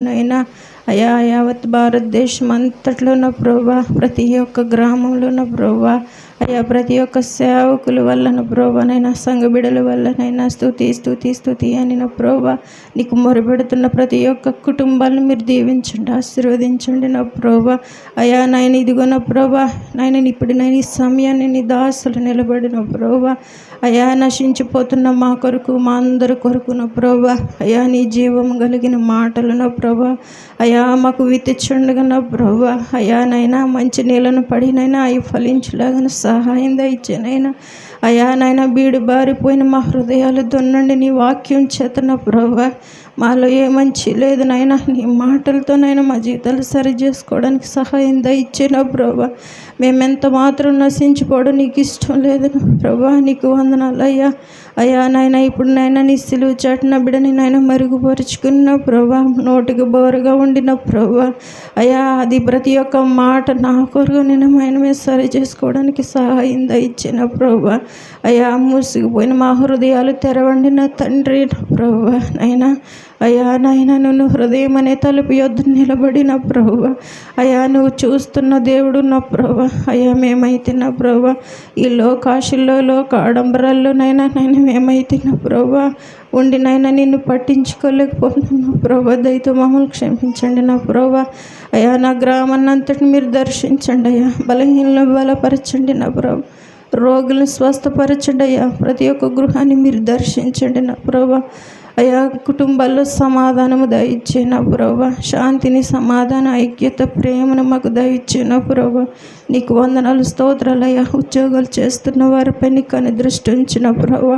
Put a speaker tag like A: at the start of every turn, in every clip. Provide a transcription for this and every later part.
A: నైనా అయా యావత్ భారతదేశం అంతట్లో నా ప్రభా, ప్రతి ఒక్క గ్రామంలో నా ప్రభా, అయా ప్రతి ఒక్క సేవకుల వల్ల నా ప్రభా, నైనా సంఘ బిడల వల్ల నైనా స్తుతి స్తుతి స్తుతి అని నా ప్రభా, నీకు మొరపెడుతున్న ప్రతి ఒక్క కుటుంబాలను మీరు దీవించండి, ఆశీర్వదించండి నా ప్రభా. అయా నాయన ఇదిగో నా ప్రభా, నాయన ఇప్పుడు నేను ఈ సమయాన్ని నీ దాసులు నిలబడిన ప్రభా, అయా నశించిపోతున్న మా కొరకు, మా అందరి కొరకు నా ప్రభా, అయా నీ జీవం కలిగిన మాటలు నా ప్రభా, అయా మాకు విత్తిచుండగా నా ప్రభా, అయా నైనా మంచి నీళ్ళను పడినైనా అవి ఫలించలాగా సహాయం దయచేనైనా. అయా నాయన బీడు బారిపోయిన మా హృదయాలు దొన్నండి నీ వాక్యం చేత నా ప్రభా. మాలో ఏ మంచి లేదు నాయన, నీ మాటలతోనైనా మా జీవితాలు సరి చేసుకోవడానికి సహాయం దయచే నా ప్రభా. మేమెంత మాత్రం నశించిపోవడం నీకు ఇష్టం లేదు నా ప్రభా. నీకు వందనాలు అయ్యా. అయ్యా నాయన ఇప్పుడు నాయన నీ సిలువ చాటున బిడ్డని నాయన మరుగుపరుచుకున్న ప్రభా, నోటికి బోరుగా ఉండిన ప్రభా, అయ్యా అది ప్రతి ఒక్క మాట నా కొరకు నేను ఆయనమే సరి చేసుకోవడానికి సహాయం దయచిన ప్రభా. అయ్యా మూసుకుపోయిన మా హృదయాలు తెరవండి నా తండ్రి ప్రభా. నైనా అయ్యా నాయన నువ్వు హృదయం అనే తలుపు యొద్ద నిలబడిన ప్రభా, అయ్యా నువ్వు చూస్తున్న దేవుడు నా ప్రభా. అయ్యా మేమైతే నా ప్రభా ఈ లోకాశల్లో లోక ఆడంబరాల్లో నైనా మేమైతే నా ప్రభా ఉండి నైనా నిన్ను పట్టించుకోలేకపోతున్నాను ప్రభా. దయతో మమ్మల్ని క్షమించండి నా ప్రభా. అయ్యా నా గ్రామాన్ని అంతటిని మీరు దర్శించండి అయ్యా. బలహీనలను బలపరచండి నా ప్రభా. రోగులను స్వస్థపరచండి అయ్యా. ప్రతి ఒక్క గృహాన్ని మీరు దర్శించండి నా ప్రభా. అయా కుటుంబాల్లో సమాధానము దయచ్చే నా ప్రభా. శాంతిని, సమాధాన, ఐక్యత, ప్రేమను మాకు దయచ్చే నా ప్రభా. నీకు వందనాలు స్తోత్రాలు అయ్యా. ఉద్యోగాలు చేస్తున్న వారిపై నీకు అని దృష్టి ఉంచిన ప్రభా.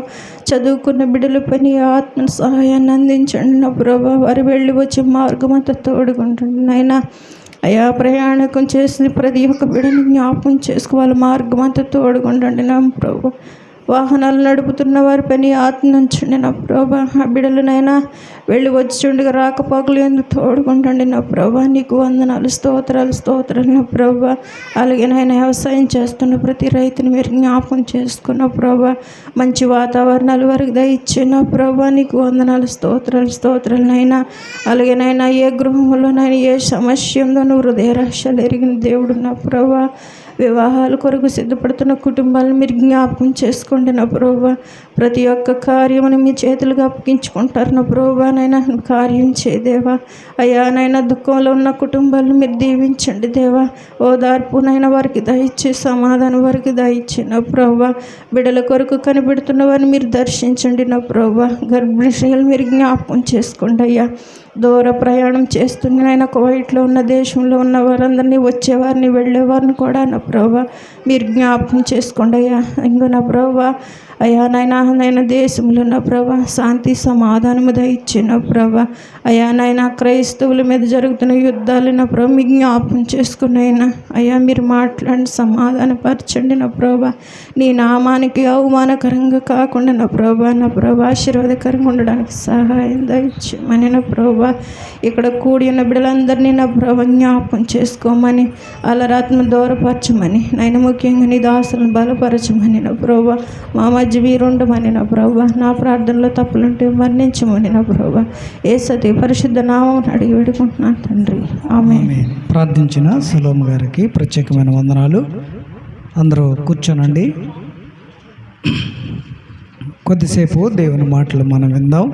A: చదువుకున్న బిడ్డలపై నీ ఆత్మ సహాయాన్ని అందించండి నా ప్రభా. వారు వెళ్ళి వచ్చే మార్గం అంతా తోడుకుంటుంది నైనా. అయా ప్రయాణకం చేసిన ప్రతి ఒక్క బిడ్డని జ్ఞాపకం చేసుకోవాలి, మార్గం అంతా తోడుకుంటండి నా ప్రభా. వాహనాలు నడుపుతున్న వారి పని ఆత్మించండి నా ప్రభా. ఆ బిడ్డలనైనా వెళ్ళి వచ్చిండగా రాకపోకలు ఎందుకు తోడుకుంటండి నా ప్రభా. నీకు వందనాలు స్తోత్రాలు నా ప్రభా. అలాగే నాయన వ్యవసాయం చేస్తున్న ప్రతి రైతుని మీరు జ్ఞాపకం చేసుకున్న ప్రభా. మంచి వాతావరణాలు వారికి దయచ్చే నా ప్రభా. నీకు వందనాలు స్తోత్రాలు నైనా. అలాగే నైనా ఏ గృహంలోనైనా ఏ సమస్య ఉందో నువ్వు హృదయ రహస్యాలు ఎరిగిన దేవుడు నా ప్రభా. వివాహాల కొరకు సిద్ధపడుతున్న కుటుంబాలను మీరు జ్ఞాపకం చేసుకోండి నా ప్రభా. ప్రతి ఒక్క కార్యమును మీ చేతులుగా అప్పగించుకుంటారు నా ప్రభా. నైనా కార్యం చేయదేవా. అయ్యా నైనా దుఃఖంలో ఉన్న కుటుంబాలను మీరు దీవించండి దేవా. ఓదార్పునైనా వారికి దయచే, సమాధానం వారికి దయచే నా ప్రభా. బిడ్డల కొరకు కనిపెడుతున్న వారిని మీరు దర్శించండి నా ప్రభా. గర్భిణీ స్త్రీలు మీరు జ్ఞాపకం చేసుకోండి అయ్యా. దూర ప్రయాణం చేస్తుంది ఆయన కువైట్లో ఉన్న దేశంలో ఉన్న వారందరినీ, వచ్చేవారిని వెళ్ళేవారిని కూడా నా ప్రభా మీరు జ్ఞాపకం చేసుకోండి అయ్యా. ఇంకో నా ప్రభా అయ్యా నాయన దేశంలో నా ప్రభా శాంతి సమాధానము దయచిన ప్రభా. అయ్యా నాయన క్రైస్తవుల మీద జరుగుతున్న యుద్ధాలు నా ప్రభా మీ జ్ఞాపకం చేసుకుని అయినా అయ్యా మీరు మాట్లాడి సమాధానపరచండి నా ప్రభా. నీ నామానికి అవమానకరంగా కాకుండా నా ప్రభా ఆశీర్వాదకరంగా ఉండడానికి సహాయం దయచేయమని నా ప్రభా. ఇక్కడ కూడి ఉన్న బిడ్డలందరినీ నా ప్రభా జ్ఞాపకం చేసుకోమని, అలరాత్మ దూరపరచమని నాయన, ముఖ్యంగా నీ దాసులను బలపరచమని నా ప్రభా. మా మధ్య మీరుండమని నా ప్రభా. నా ప్రార్థనలో తప్పులుంటే మరణించమని నా ప్రభా. యేసయ్య పరిశుద్ధ నామం అడిగి వేడుకుంటున్నాను తండ్రి, ఆమేన్.
B: ప్రార్థించిన సలోమ్ గారికి ప్రత్యేకమైన వందనాలు. అందరూ కూర్చోనండి. కొద్దిసేపు దేవుని మాటలు మనం విందాం.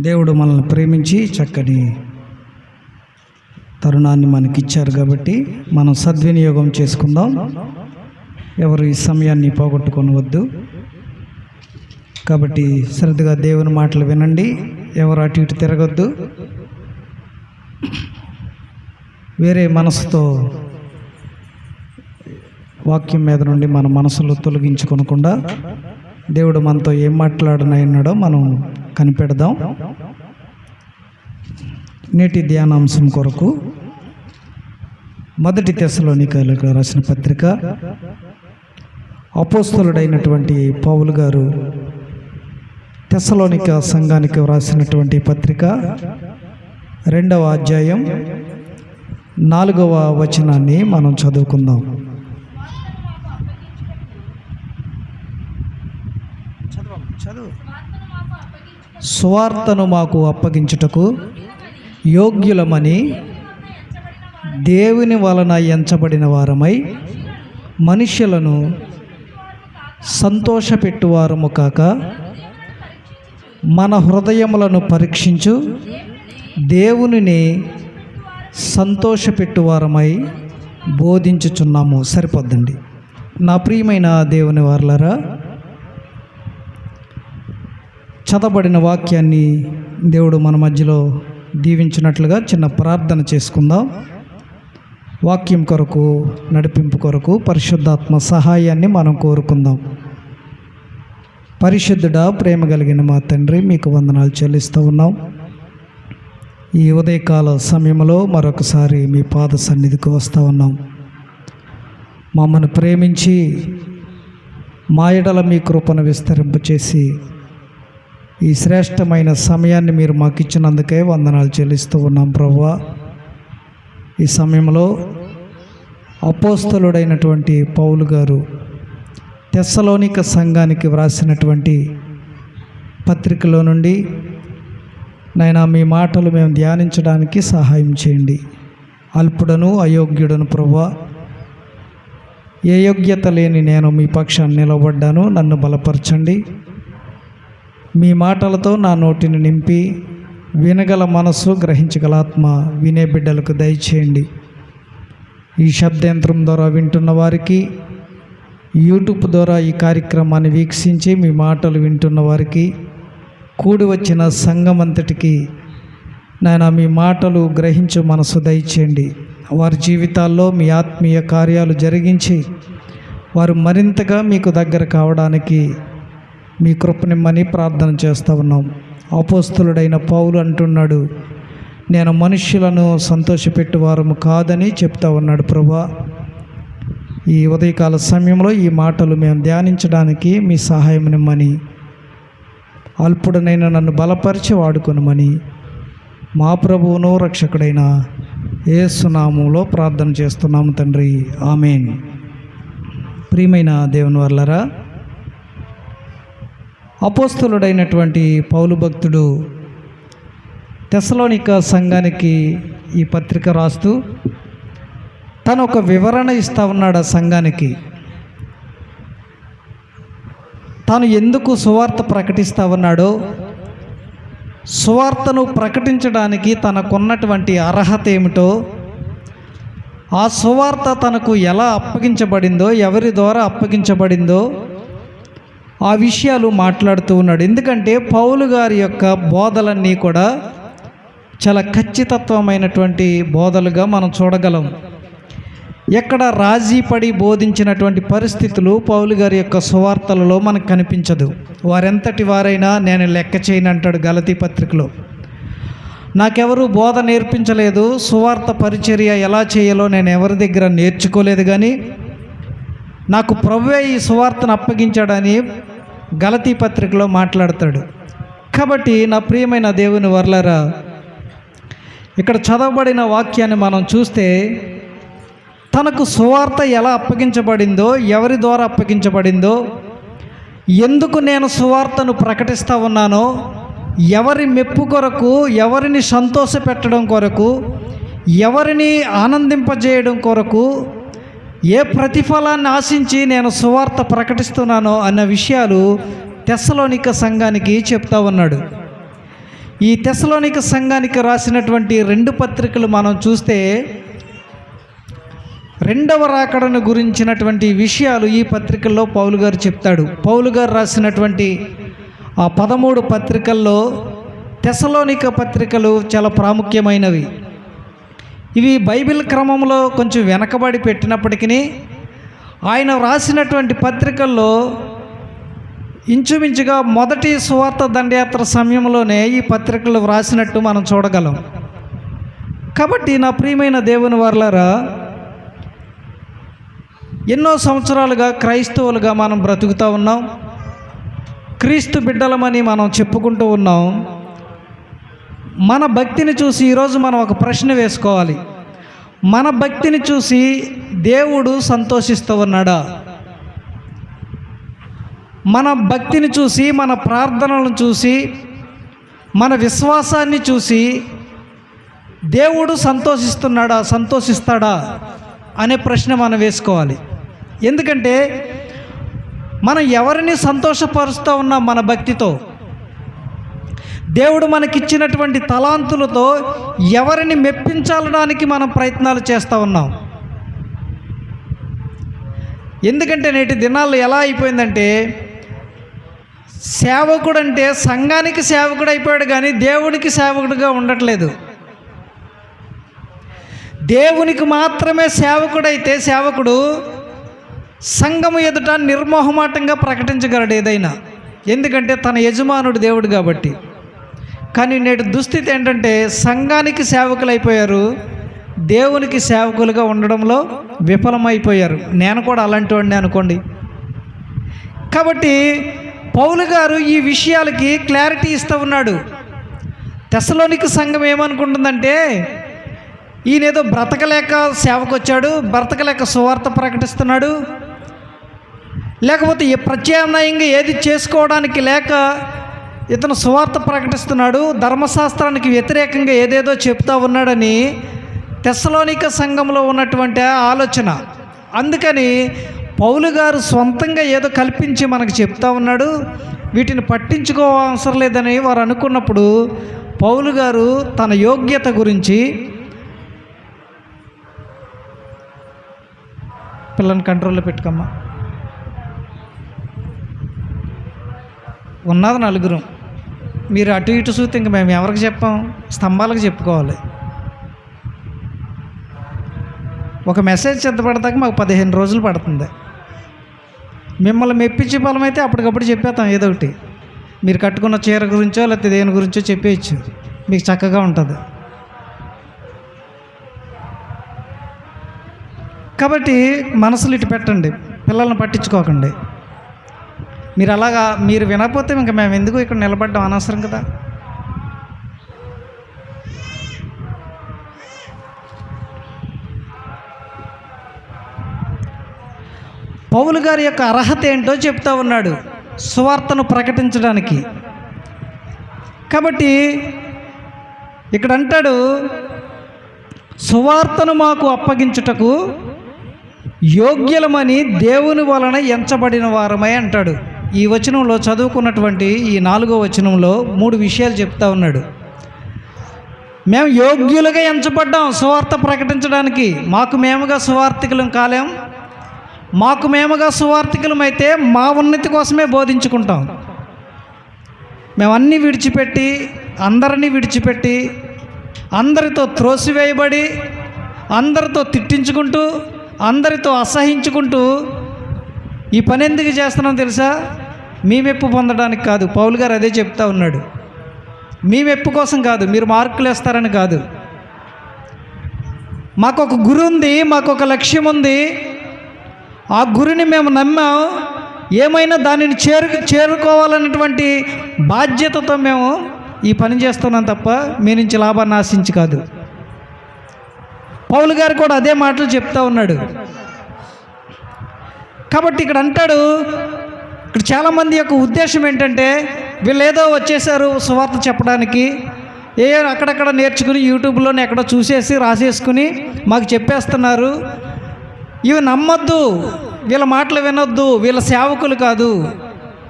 B: దేవుడు మనల్ని ప్రేమించి చక్కని తరుణాన్ని మనకిచ్చారు కాబట్టి మనం సద్వినియోగం చేసుకుందాం. ఎవరు ఈ సమయాన్ని పోగొట్టుకొనవద్దు. కాబట్టి శ్రద్ధగా దేవుని మాటలు వినండి. ఎవరు అటు ఇటు తిరగొద్దు. వేరే మనసుతో వాక్యం మీద నుండి మన మనసులో తొలగించుకొనకుండా దేవుడు మనతో ఏం మాట్లాడనన్నాడో మనం కనిపెడదాం. నేటి ధ్యానాంశం కొరకు 1 తెస్సలోనికైలకు రాసిన పత్రిక, అపోస్తలుడైనటువంటి పౌలు గారు తెస్సలోనిక సంఘానికి వ్రాసినటువంటి పత్రిక 2వ అధ్యాయం 4వ వచనాన్ని మనం చదువుకుందాం. చదువు. సువార్తను మాకు అప్పగించుటకు యోగ్యులమని దేవుని వలన ఎంచబడిన వారమై మనుష్యులను సంతోషపెట్టువారము కాక మన హృదయములను పరీక్షించు దేవునిని సంతోషపెట్టువారమై బోధించుచున్నాము. సరిపోద్దండి. నా ప్రియమైన దేవుని వారలారా, చదవబడిన వాక్యాన్ని దేవుడు మన మధ్యలో దీవించినట్లుగా చిన్న ప్రార్థన చేసుకుందాం. వాక్యం కొరకు, నడిపింపు కొరకు పరిశుద్ధాత్మ సహాయాన్ని మనం కోరుకుందాం. పరిశుద్ధుడా, ప్రేమ కలిగిన మా తండ్రి, మీకు వందనాలు చెల్లిస్తూ ఉన్నాం. ఈ ఉదయకాల సమయంలో మరొకసారి మీ పాద సన్నిధికి వస్తూ ఉన్నాం. మమ్మల్ని ప్రేమించి మా ఎడల మీ కృపను విస్తరింపచేసి ఈ శ్రేష్టమైన సమయాన్ని మీరు మాకు ఇచ్చినందుకే వందనాలు చెల్లిస్తూ ఉన్నాం ప్రభువా. ఈ సమయంలో అపోస్తలుడైనటువంటి పౌలు గారు తెస్సలోనిక సంఘానికి వ్రాసినటువంటి పత్రికలో నుండి నాయనా మీ మాటలు మేము ధ్యానించడానికి సహాయం చేయండి. అల్పుడను అయోగ్యుడను ప్రభువా, ఏ యోగ్యత లేని నేను మీ పక్షాన్ని నిలబడ్డాను. నన్ను బలపరచండి. మీ మాటలతో నా నోటిని నింపి వినగల మనసు, గ్రహించగల ఆత్మ వినే బిడ్డలకు దయచేయండి. ఈ శబ్దయంత్రం ద్వారా వింటున్న వారికి, యూట్యూబ్ ద్వారా ఈ కార్యక్రమాన్ని వీక్షించి మీ మాటలు వింటున్న వారికి, కూడి వచ్చిన సంఘమంతటికి నాయన మీ మాటలు గ్రహించు మనసు దయచేయండి. వారి జీవితాల్లో మీ ఆత్మీయ కార్యాలు జరిగించి వారు మరింతగా మీకు దగ్గర కావడానికి మీ కృపనిమ్మని ప్రార్థన చేస్తూ ఉన్నాం. అపోస్తలుడైన పౌలు అంటున్నాడు, నేను మనుష్యులను సంతోషపెట్టువారము కాదని చెప్తా ఉన్నాడు. ప్రభువా, ఈ ఉదయకాల సమయంలో ఈ మాటలు మేము ధ్యానించడానికి మీ సహాయం నిమ్మని, అల్పుడనైన నన్ను బలపరిచి వాడుకొనమని మా ప్రభువును రక్షకుడైన యేసు నామములో ప్రార్థన చేస్తున్నాము తండ్రి, ఆమేన్. ప్రియమైన దేవుని వర్లరా, అపోస్తలుడైనటువంటి పౌలు భక్తుడు తెస్సలోనిక సంఘానికి ఈ పత్రిక రాస్తూ తను ఒక వివరణ ఇస్తూ ఉన్నాడు. ఆ సంఘానికి తాను ఎందుకు సువార్త ప్రకటిస్తూ ఉన్నాడో, సువార్తను ప్రకటించడానికి తనకున్నటువంటి అర్హత ఏమిటో, ఆ సువార్త తనకు ఎలా అప్పగించబడిందో, ఎవరి ద్వారా అప్పగించబడిందో ఆ విషయాలు మాట్లాడుతూ ఉన్నాడు. ఎందుకంటే పౌలు గారి యొక్క బోధలన్నీ కూడా చాలా ఖచ్చితత్వమైనటువంటి బోధలుగా మనం చూడగలం. ఎక్కడ రాజీ పడి బోధించినటువంటి పరిస్థితులు పౌలు గారి యొక్క సువార్తలలో మనకు కనిపించదు. వారెంతటి వారైనా నేను లెక్క చేయను అంటాడు గలతీ పత్రికలో. నాకెవరు బోధ నేర్పించలేదు, సువార్త పరిచర్య ఎలా చేయాలో నేను ఎవరి దగ్గర నేర్చుకోలేదు, కానీ నాకు ప్రభువే ఈ సువార్తను అప్పగించాడని గలతీ పత్రికలో మాట్లాడతాడు. కాబట్టి నా ప్రియమైన దేవుని వర్లరా, ఇక్కడ చదవబడిన వాక్యాన్ని మనం చూస్తే తనకు సువార్త ఎలా అప్పగించబడిందో, ఎవరి ద్వారా అప్పగించబడిందో, ఎందుకు నేను సువార్తను ప్రకటిస్తూ ఉన్నానో, ఎవరి మెప్పు కొరకు, ఎవరిని సంతోషపెట్టడం కొరకు, ఎవరిని ఆనందింపజేయడం కొరకు, ఏ ప్రతిఫలాన్ని ఆశించి నేను సువార్త ప్రకటిస్తున్నానో అన్న విషయాలు తెస్సలోనిక సంఘానికి చెప్తా ఉన్నాడు. ఈ తెస్సలోనిక సంఘానికి రాసినటువంటి 2 పత్రికలు మనం చూస్తే రెండవ రాకడను గురించినటువంటి విషయాలు ఈ పత్రికల్లో పౌలు గారు చెప్తాడు. పౌలు గారు రాసినటువంటి ఆ 13 పత్రికల్లో తెస్సలోనిక పత్రికలు చాలా ప్రాముఖ్యమైనవి. ఇవి బైబిల్ క్రమంలో కొంచెం వెనకబడి పెట్టినప్పటికీ ఆయన రాసినటువంటి పత్రికల్లో ఇంచుమించుగా మొదటి సువార్త దండయాత్ర సమయంలోనే ఈ పత్రికలు వ్రాసినట్టు మనం చూడగలం. కాబట్టి నా ప్రియమైన దేవుని వర్లారా, ఎన్నో సంవత్సరాలుగా క్రైస్తవులుగా మనం బ్రతుకుతూ ఉన్నాం. క్రీస్తు బిడ్డలమని మనం చెప్పుకుంటూ ఉన్నాం. మన భక్తిని చూసి ఈరోజు మనం ఒక ప్రశ్న వేసుకోవాలి. మన భక్తిని చూసి దేవుడు సంతోషిస్తూ ఉన్నాడా? మన భక్తిని చూసి, మన ప్రార్థనలను చూసి, మన విశ్వాసాన్ని చూసి దేవుడు సంతోషిస్తాడా అనే ప్రశ్న మనం వేసుకోవాలి. ఎందుకంటే మనం ఎవరిని సంతోషపరుస్తూ ఉన్నాం మన భక్తితో? దేవుడు మనకిచ్చినటువంటి తలాంతులతో ఎవరిని మెప్పించాలడానికి మనం ప్రయత్నాలు చేస్తూ ఉన్నాం. ఎందుకంటే నేటి దినాల్లో ఎలా అయిపోయిందంటే, సేవకుడు అంటే సంఘానికి సేవకుడు అయిపోయాడు కానీ దేవునికి సేవకుడుగా ఉండట్లేదు. దేవునికి మాత్రమే సేవకుడైతే సేవకుడు సంఘము ఎదుట నిర్మోహమాటంగా ప్రకటించగలడు ఏదైనా, ఎందుకంటే తన యజమానుడు దేవుడు కాబట్టి. కానీ నేటి దుస్థితి ఏంటంటే సంఘానికి సేవకులు అయిపోయారు, దేవునికి సేవకులుగా ఉండడంలో విఫలమైపోయారు. నేను కూడా అలాంటి వాడిని అనుకోండి. కాబట్టి పౌలు గారు ఈ విషయాలకి క్లారిటీ ఇస్తూ ఉన్నాడు. తెస్సలోనిక సంఘం ఏమనుకుంటుందంటే, ఈయనేదో బ్రతకలేక సేవకొచ్చాడు, బ్రతకలేక సువార్త ప్రకటిస్తున్నాడు, లేకపోతే ప్రత్యామ్నాయంగా ఏది చేసుకోవడానికి లేక ఇతను సువార్త ప్రకటిస్తున్నాడు, ధర్మశాస్త్రానికి వ్యతిరేకంగా ఏదేదో చెప్తా ఉన్నాడని తెస్సలోనిక సంఘంలో ఉన్నటువంటి ఆలోచన. అందుకని పౌలు గారు సొంతంగా ఏదో కల్పించి మనకు చెప్తా ఉన్నాడు, వీటిని పట్టించుకోవసరం లేదని వారు అనుకున్నప్పుడు పౌలు గారు తన యోగ్యత గురించి, పిల్లల్ని కంట్రోల్లో పెట్టుకోమ్మా, ఉన్నది నలుగురు, మీరు అటు ఇటు చూస్తే ఇంక మేము ఎవరికి చెప్పాం? స్తంభాలకు చెప్పుకోవాలి. ఒక మెసేజ్ సిద్ధపడతాక మాకు 15 రోజులు పడుతుంది. మిమ్మల్ని మెప్పించే బలం అయితే అప్పటికప్పుడు చెప్పేస్తాం ఏదో ఒకటి. మీరు కట్టుకున్న చీర గురించో లేకపోతే దేని గురించో చెప్పేయచ్చు, మీకు చక్కగా ఉంటుంది. కాబట్టి మనసులు ఇటు పెట్టండి, పిల్లల్ని పట్టించుకోకండి. మీరు వినకపోతే ఇంకా మేము ఎందుకు ఇక్కడ నిలబడ్డాం, అనవసరం కదా. పౌలు గారి యొక్క అర్హత ఏంటో చెప్తా ఉన్నాడు సువార్తను ప్రకటించడానికి. కాబట్టి ఇక్కడ అంటాడు, సువార్తను మాకు అప్పగించుటకు యోగ్యులమని దేవుని వలన ఎంచబడిన వారమై అంటాడు. ఈ వచనంలో చదువుకున్నటువంటి ఈ 4వ వచనంలో 3 విషయాలు చెప్తా ఉన్నాడు. మేము యోగ్యులుగా ఎంచబడ్డాం సువార్త ప్రకటించడానికి. మాకు మేముగా సువార్థికులం కాలేం. మాకు మేముగా సువార్థికులమైతే మా ఉన్నతి కోసమే బోధించుకుంటాం. మేము అన్నీ విడిచిపెట్టి, అందరినీ విడిచిపెట్టి, అందరితో త్రోసివేయబడి, అందరితో తిట్టించుకుంటూ, అందరితో అసహించుకుంటూ ఈ పని ఎందుకు చేస్తున్నాం తెలుసా? మీ మెప్పు పొందడానికి కాదు. పౌలు గారు అదే చెప్తా ఉన్నాడు. మీ మెప్పు కోసం కాదు, మీరు మార్కులు వేస్తారని కాదు. మాకు ఒక గురి ఉంది, మాకు ఒక లక్ష్యం ఉంది. ఆ గురిని మేము నమ్మాం. ఏమైనా దానిని చేరుకోవాలన్నటువంటి బాధ్యతతో మేము ఈ పని చేస్తున్నాం తప్ప మీ నుంచి లాభాన్ని ఆశించి కాదు. పౌలు గారు కూడా అదే మాటలు చెప్తా ఉన్నాడు. కాబట్టి ఇక్కడ అంటాడు, ఇక్కడ చాలామంది యొక్క ఉద్దేశం ఏంటంటే, వీళ్ళు ఏదో వచ్చేసారు సువార్త చెప్పడానికి, అక్కడక్కడ నేర్చుకుని యూట్యూబ్లోనే ఎక్కడో చూసేసి రాసేసుకుని మాకు చెప్పేస్తున్నారు, ఇవి నమ్మొద్దు, వీళ్ళ మాటలు వినొద్దు, వీళ్ళ సేవకులు కాదు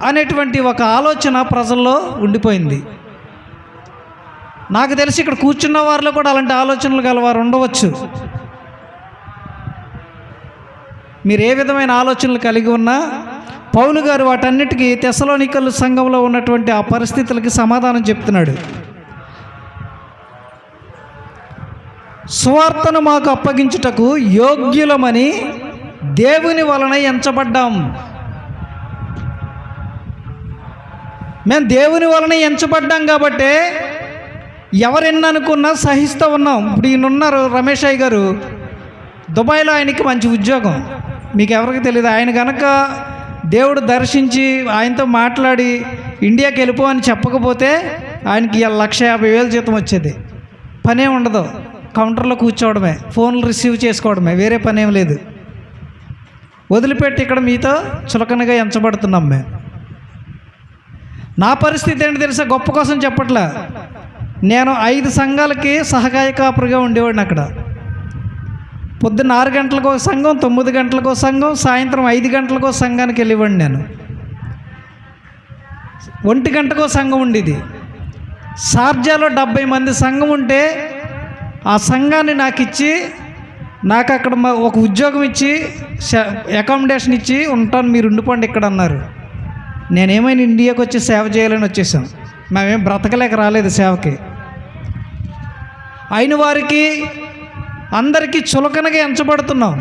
B: అనేటువంటి ఒక ఆలోచన ప్రజల్లో ఉండిపోయింది. నాకు తెలిసి ఇక్కడ కూర్చున్న వారిలో కూడా అలాంటి ఆలోచనలు గలవారు ఉండవచ్చు. మీరు ఏ విధమైన ఆలోచనలు కలిగి ఉన్నా పౌలు గారు వాటన్నిటికీ తెస్సలోనికల సంఘంలో ఉన్నటువంటి ఆ పరిస్థితులకి సమాధానం చెప్తున్నాడు. సువార్తను మాకు అప్పగించుటకు యోగ్యులమని దేవుని వలన ఎంచబడ్డాం. మేము దేవుని వలన ఎంచబడ్డాం కాబట్టి ఎవరెన్ననుకున్నా సహిస్తూ ఉన్నాం. ఇప్పుడు ఈయనున్నారు రమేష్ అయ్య గారు, దుబాయ్లో ఆయనకి మంచి ఉద్యోగం, మీకు ఎవరికి తెలియదు. ఆయన కనుక దేవుడు దర్శించి ఆయనతో మాట్లాడి ఇండియాకి వెళ్ళిపో అని చెప్పకపోతే ఆయనకి 1,50,000 జీతం వచ్చేది. పనే ఉండదు, కౌంటర్లో కూర్చోవడమే, ఫోన్లు రిసీవ్ చేసుకోవడమే, వేరే పనేం లేదు. వదిలిపెట్టి ఇక్కడ మీతో చులకనగా ఎంచబడుతున్నాం మేము. నా పరిస్థితి ఏంటి తెలుసా? గొప్ప కోసం చెప్పట్లే. నేను 5 సంఘాలకి సహకాయ కాపురిగా ఉండేవాడిని అక్కడ. పొద్దున్న 6 గంటలకు ఒక సంఘం, 9 గంటలకు ఒక సంఘం, సాయంత్రం 5 గంటలకు ఒక సంఘానికి వెళ్ళేవాడిని. నేను 1 గంటకు సంఘం ఉండేది. షార్జాలో 70 మంది సంఘం ఉంటే ఆ సంఘాన్ని నాకు ఇచ్చి, నాకు అక్కడ ఒక ఉద్యోగం ఇచ్చి, అకామిడేషన్ ఇచ్చి, ఉంటాను మీరు ఉండిపోండి ఇక్కడ అన్నారు. నేనేమైనా ఇండియాకి వచ్చి సేవ చేయాలని వచ్చేసాం. మేమేం బ్రతకలేక రాలేదు సేవకి. అయిన వారికి అందరికీ చులకనగా ఎంచబడుతున్నాం.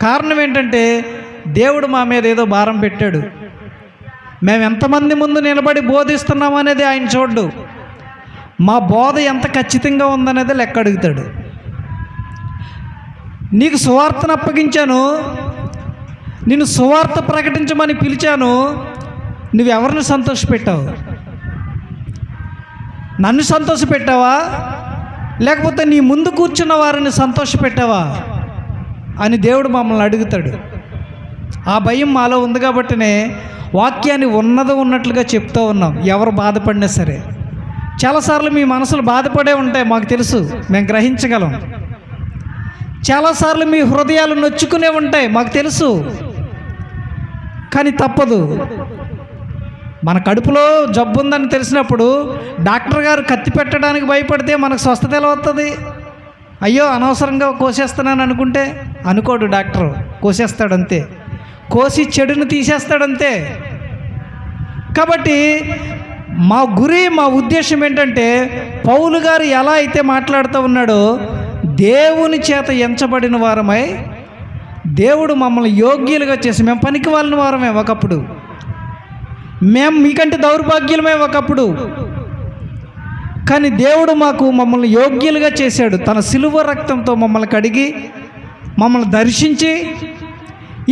B: కారణం ఏంటంటే దేవుడు మా మీద ఏదో భారం పెట్టాడు. మేము ఎంతమంది ముందు నిలబడి బోధిస్తున్నాం అనేది ఆయన చూడ్డు. మా బోధ ఎంత ఖచ్చితంగా ఉందనేది లెక్క అడుగుతాడు. నీకు సువార్తను అప్పగించాను, నిన్ను సువార్త ప్రకటించమని పిలిచాను, నువ్వెవరిని సంతోషపెట్టావు? నన్ను సంతోషపెట్టావా, లేకపోతే నీ ముందు కూర్చున్న వారిని సంతోషపెట్టావా అని దేవుడు మమ్మల్ని అడుగుతాడు. ఆ భయం మాలో ఉంది కాబట్టినే వాక్యాన్ని ఉన్నట్లుగా చెప్తూ ఉన్నాం. ఎవరు బాధపడినా సరే. చాలాసార్లు మీ మనసులు బాధపడే ఉంటాయి, మాకు తెలుసు, మేము గ్రహించగలం. చాలాసార్లు మీ హృదయాలు నొచ్చుకునే ఉంటాయి, మాకు తెలుసు. కానీ తప్పదు. మన కడుపులో జబ్బు ఉందని తెలిసినప్పుడు డాక్టర్ గారు కత్తి పెట్టడానికి భయపడితే మనకు స్వస్థత ఎలా వస్తుంది? అయ్యో అనవసరంగా కోసేస్తున్నాను అనుకుంటే అనుకోడు. డాక్టర్ కోసేస్తాడంతే, కోసి చెడును తీసేస్తాడంతే. కాబట్టి మా గురి, మా ఉద్దేశం ఏంటంటే పౌలు గారు ఎలా అయితే మాట్లాడుతూ ఉన్నాడో, దేవుని చేత ఎంచబడిన వారమై దేవుడు మమ్మల్ని యోగ్యులుగా చేసి, మేము పనికి వాళ్ళని వారమే ఒకప్పుడు, మేము మీకంటే దౌర్భాగ్యులమే ఒకప్పుడు, కానీ దేవుడు మమ్మల్ని యోగ్యులుగా చేశాడు. తన సిలువ రక్తంతో మమ్మల్ని కడిగి మమ్మల్ని దర్శించి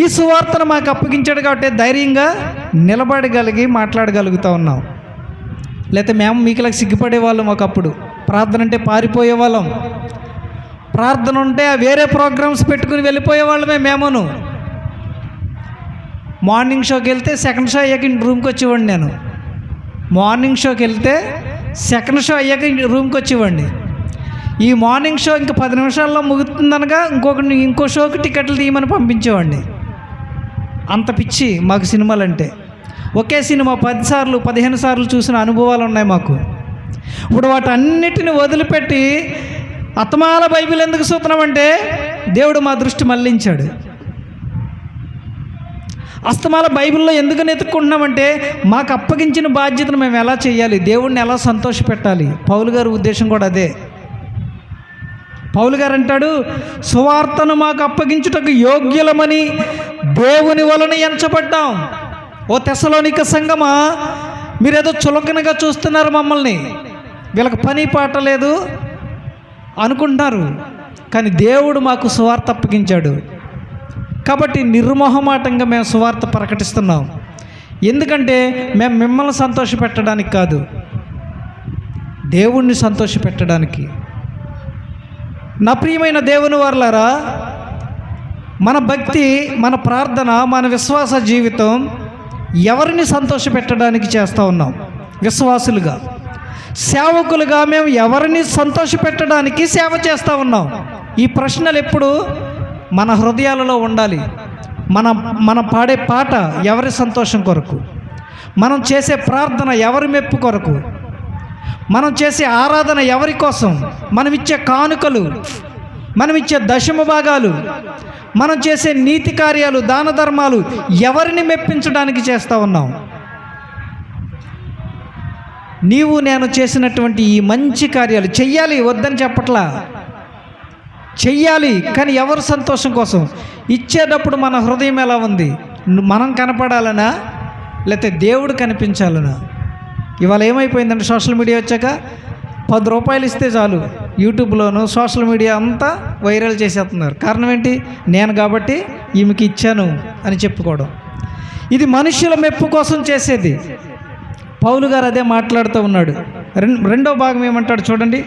B: ఈ సువార్తను మాకు అప్పగించాడు. కాబట్టి ధైర్యంగా నిలబడగలిగి మాట్లాడగలుగుతూ ఉన్నాం. లేకపోతే మేము మీకులకు సిగ్గుపడే వాళ్ళం. ఒకప్పుడు ప్రార్థన అంటే పారిపోయే వాళ్ళం. ప్రార్థన ఉంటే వేరే ప్రోగ్రామ్స్ పెట్టుకుని వెళ్ళిపోయే వాళ్ళమే మేమును. మార్నింగ్ షోకి వెళ్తే సెకండ్ షో అయ్యాక రూమ్కి వచ్చేవాడిని. నేను మార్నింగ్ షోకి వెళ్తే సెకండ్ షో అయ్యాక రూమ్కి వచ్చేవాడిని. ఈ మార్నింగ్ షో ఇంకా 10 నిమిషాల్లో ముగుతుందనగా ఇంకో షోకి టికెట్లు తీయమని పంపించేవాడిని. అంత పిచ్చి మాకు సినిమాలంటే. ఒకే సినిమా 10 సార్లు 15 సార్లు చూసిన అనుభవాలు ఉన్నాయి మాకు. ఇప్పుడు వాటన్నిటిని వదిలిపెట్టి అత్తమాల బైబిల్ ఎందుకు చూస్తున్నామంటే దేవుడు మా దృష్టి మళ్ళించాడు. అస్తమాల బైబిల్లో ఎందుకు నెతుక్కుంటున్నామంటే మాకు అప్పగించిన బాధ్యతను మేము ఎలా చేయాలి, దేవుడిని ఎలా సంతోషపెట్టాలి. పౌలు గారి ఉద్దేశం కూడా అదే. పౌలు గారు అంటాడు, సువార్తను మాకు అప్పగించుటకు యోగ్యులమని దేవుని వలన ఎంచబడ్డాం. ఓ తెస్సలోనిక సంఘమా, మీరేదో చులకనగా చూస్తున్నారు మమ్మల్ని, వీళ్ళకి పని పాట లేదు అనుకుంటున్నారు. కానీ దేవుడు మాకు సువార్త అప్పగించాడు కాబట్టి నిర్మోహమాటంగా మేము సువార్త ప్రకటిస్తున్నాం. ఎందుకంటే మేము మిమ్మల్ని సంతోషపెట్టడానికి కాదు, దేవుణ్ణి సంతోషపెట్టడానికి. నా ప్రియమైన దేవుని వారలారా, మన భక్తి, మన ప్రార్థన, మన విశ్వాస జీవితం ఎవరిని సంతోషపెట్టడానికి చేస్తూ ఉన్నాం? విశ్వాసులుగా, సేవకులుగా మేము ఎవరిని సంతోషపెట్టడానికి సేవ చేస్తూ ఉన్నాం? ఈ ప్రశ్నలు ఎప్పుడు మన హృదయాలలో ఉండాలి. మనం పాడే పాట ఎవరి సంతోషం కొరకు, మనం చేసే ప్రార్థన ఎవరి మెప్పు కొరకు, మనం చేసే ఆరాధన ఎవరి కోసం, మనం ఇచ్చే కానుకలు, మనం ఇచ్చే దశమ భాగాలు, మనం చేసే నీతి కార్యాలు, దాన ధర్మాలు ఎవరిని మెప్పించడానికి చేస్తూ ఉన్నాం? నీవు నేను చేసినటువంటి ఈ మంచి కార్యాలు చెయ్యాలి, వద్దని చెప్పట్లా, చెయ్యాలి. కానీ ఎవరి సంతోషం కోసం? ఇచ్చేటప్పుడు మన హృదయం ఎలా ఉంది? మనం కనపడాలనా, లేకపోతే దేవుడు కనిపించాలనా? ఇవాళ ఏమైపోయిందంటే సోషల్ మీడియా వచ్చాక 10 రూపాయలు ఇస్తే చాలు, యూట్యూబ్లోను సోషల్ మీడియా అంతా వైరల్ చేసేస్తున్నారు. కారణం ఏంటి? నేను కాబట్టి ఈమెకి ఇచ్చాను అని చెప్పుకోవడం. ఇది మనుషుల మెప్పు కోసం చేసేది. పౌలు గారు అదే మాట్లాడుతూ ఉన్నాడు. రెండో భాగం ఏమంటాడు చూడండి.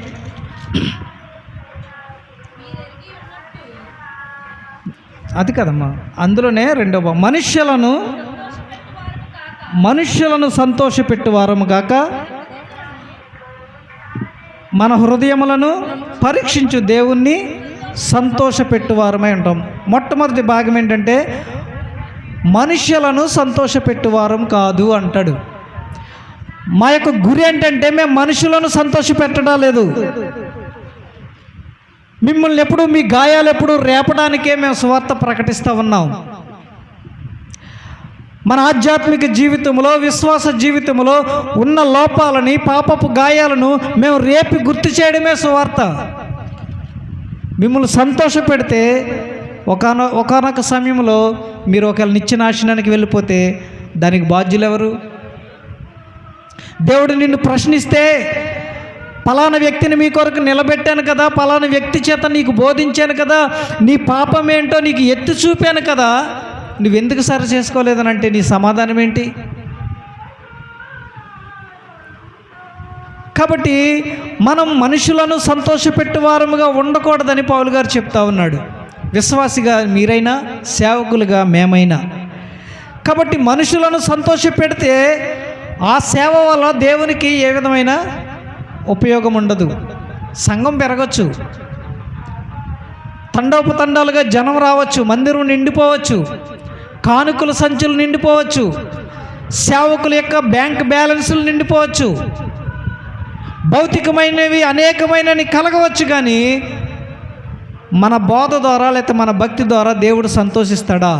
B: అది కదమ్మా, అందులోనే రెండో భాగం. మనుష్యులను మనుష్యులను సంతోషపెట్టువారము గాక మన హృదయములను పరీక్షించు దేవుణ్ణి సంతోషపెట్టువారమై ఉంటాం. మొట్టమొదటి భాగం ఏంటంటే మనుష్యులను సంతోషపెట్టువారం కాదు అంటాడు. మా యొక్క గురి ఏంటంటే మేము మనుషులను సంతోషపెట్టడం లేదు. మిమ్మల్ని ఎప్పుడు మీ గాయాలు ఎప్పుడు రేపడానికే మేము సువార్త ప్రకటిస్తూ ఉన్నాం. మన ఆధ్యాత్మిక జీవితంలో విశ్వాస జీవితంలో ఉన్న లోపాలని పాపపు గాయాలను మేము రేపి గుర్తు చేయడమే సువార్త. మిమ్మల్ని సంతోష పెడితే ఒకానొక సమయంలో మీరు ఒకవేళ నిత్యనాశనానికి వెళ్ళిపోతే దానికి బాధ్యులు ఎవరు? దేవుడు నిన్ను ప్రశ్నిస్తే పలానా వ్యక్తిని మీ కొరకు నిలబెట్టాను కదా, పలానా వ్యక్తి చేత నీకు బోధించాను కదా, నీ పాపం ఏంటో నీకు ఎత్తి చూపాను కదా, నువ్వెందుకు సరి చేసుకోలేదనంటే నీ సమాధానం ఏంటి? కాబట్టి మనం మనుషులను సంతోషపెట్టువారముగా ఉండకూడదని పౌలు గారు చెప్తా ఉన్నాడు. విశ్వాసిగా మీరైనా సేవకులుగా మేమైనా. కాబట్టి మనుషులను సంతోషపెడితే ఆ సేవ వల్ల దేవునికి ఏ విధమైన ఉపయోగం ఉండదు. సంఘం పెరగచ్చు, తండోపతండాలుగా జనం రావచ్చు, మందిరం నిండిపోవచ్చు, కానుకల సంచులు నిండిపోవచ్చు, సేవకుల యొక్క బ్యాంక్ బ్యాలెన్సులు నిండిపోవచ్చు, భౌతికమైనవి అనేకమైనవి కలగవచ్చు. కానీ మన బోధ ద్వారా లేకపోతే మన భక్తి ద్వారా దేవుడు సంతోషిస్తాడా?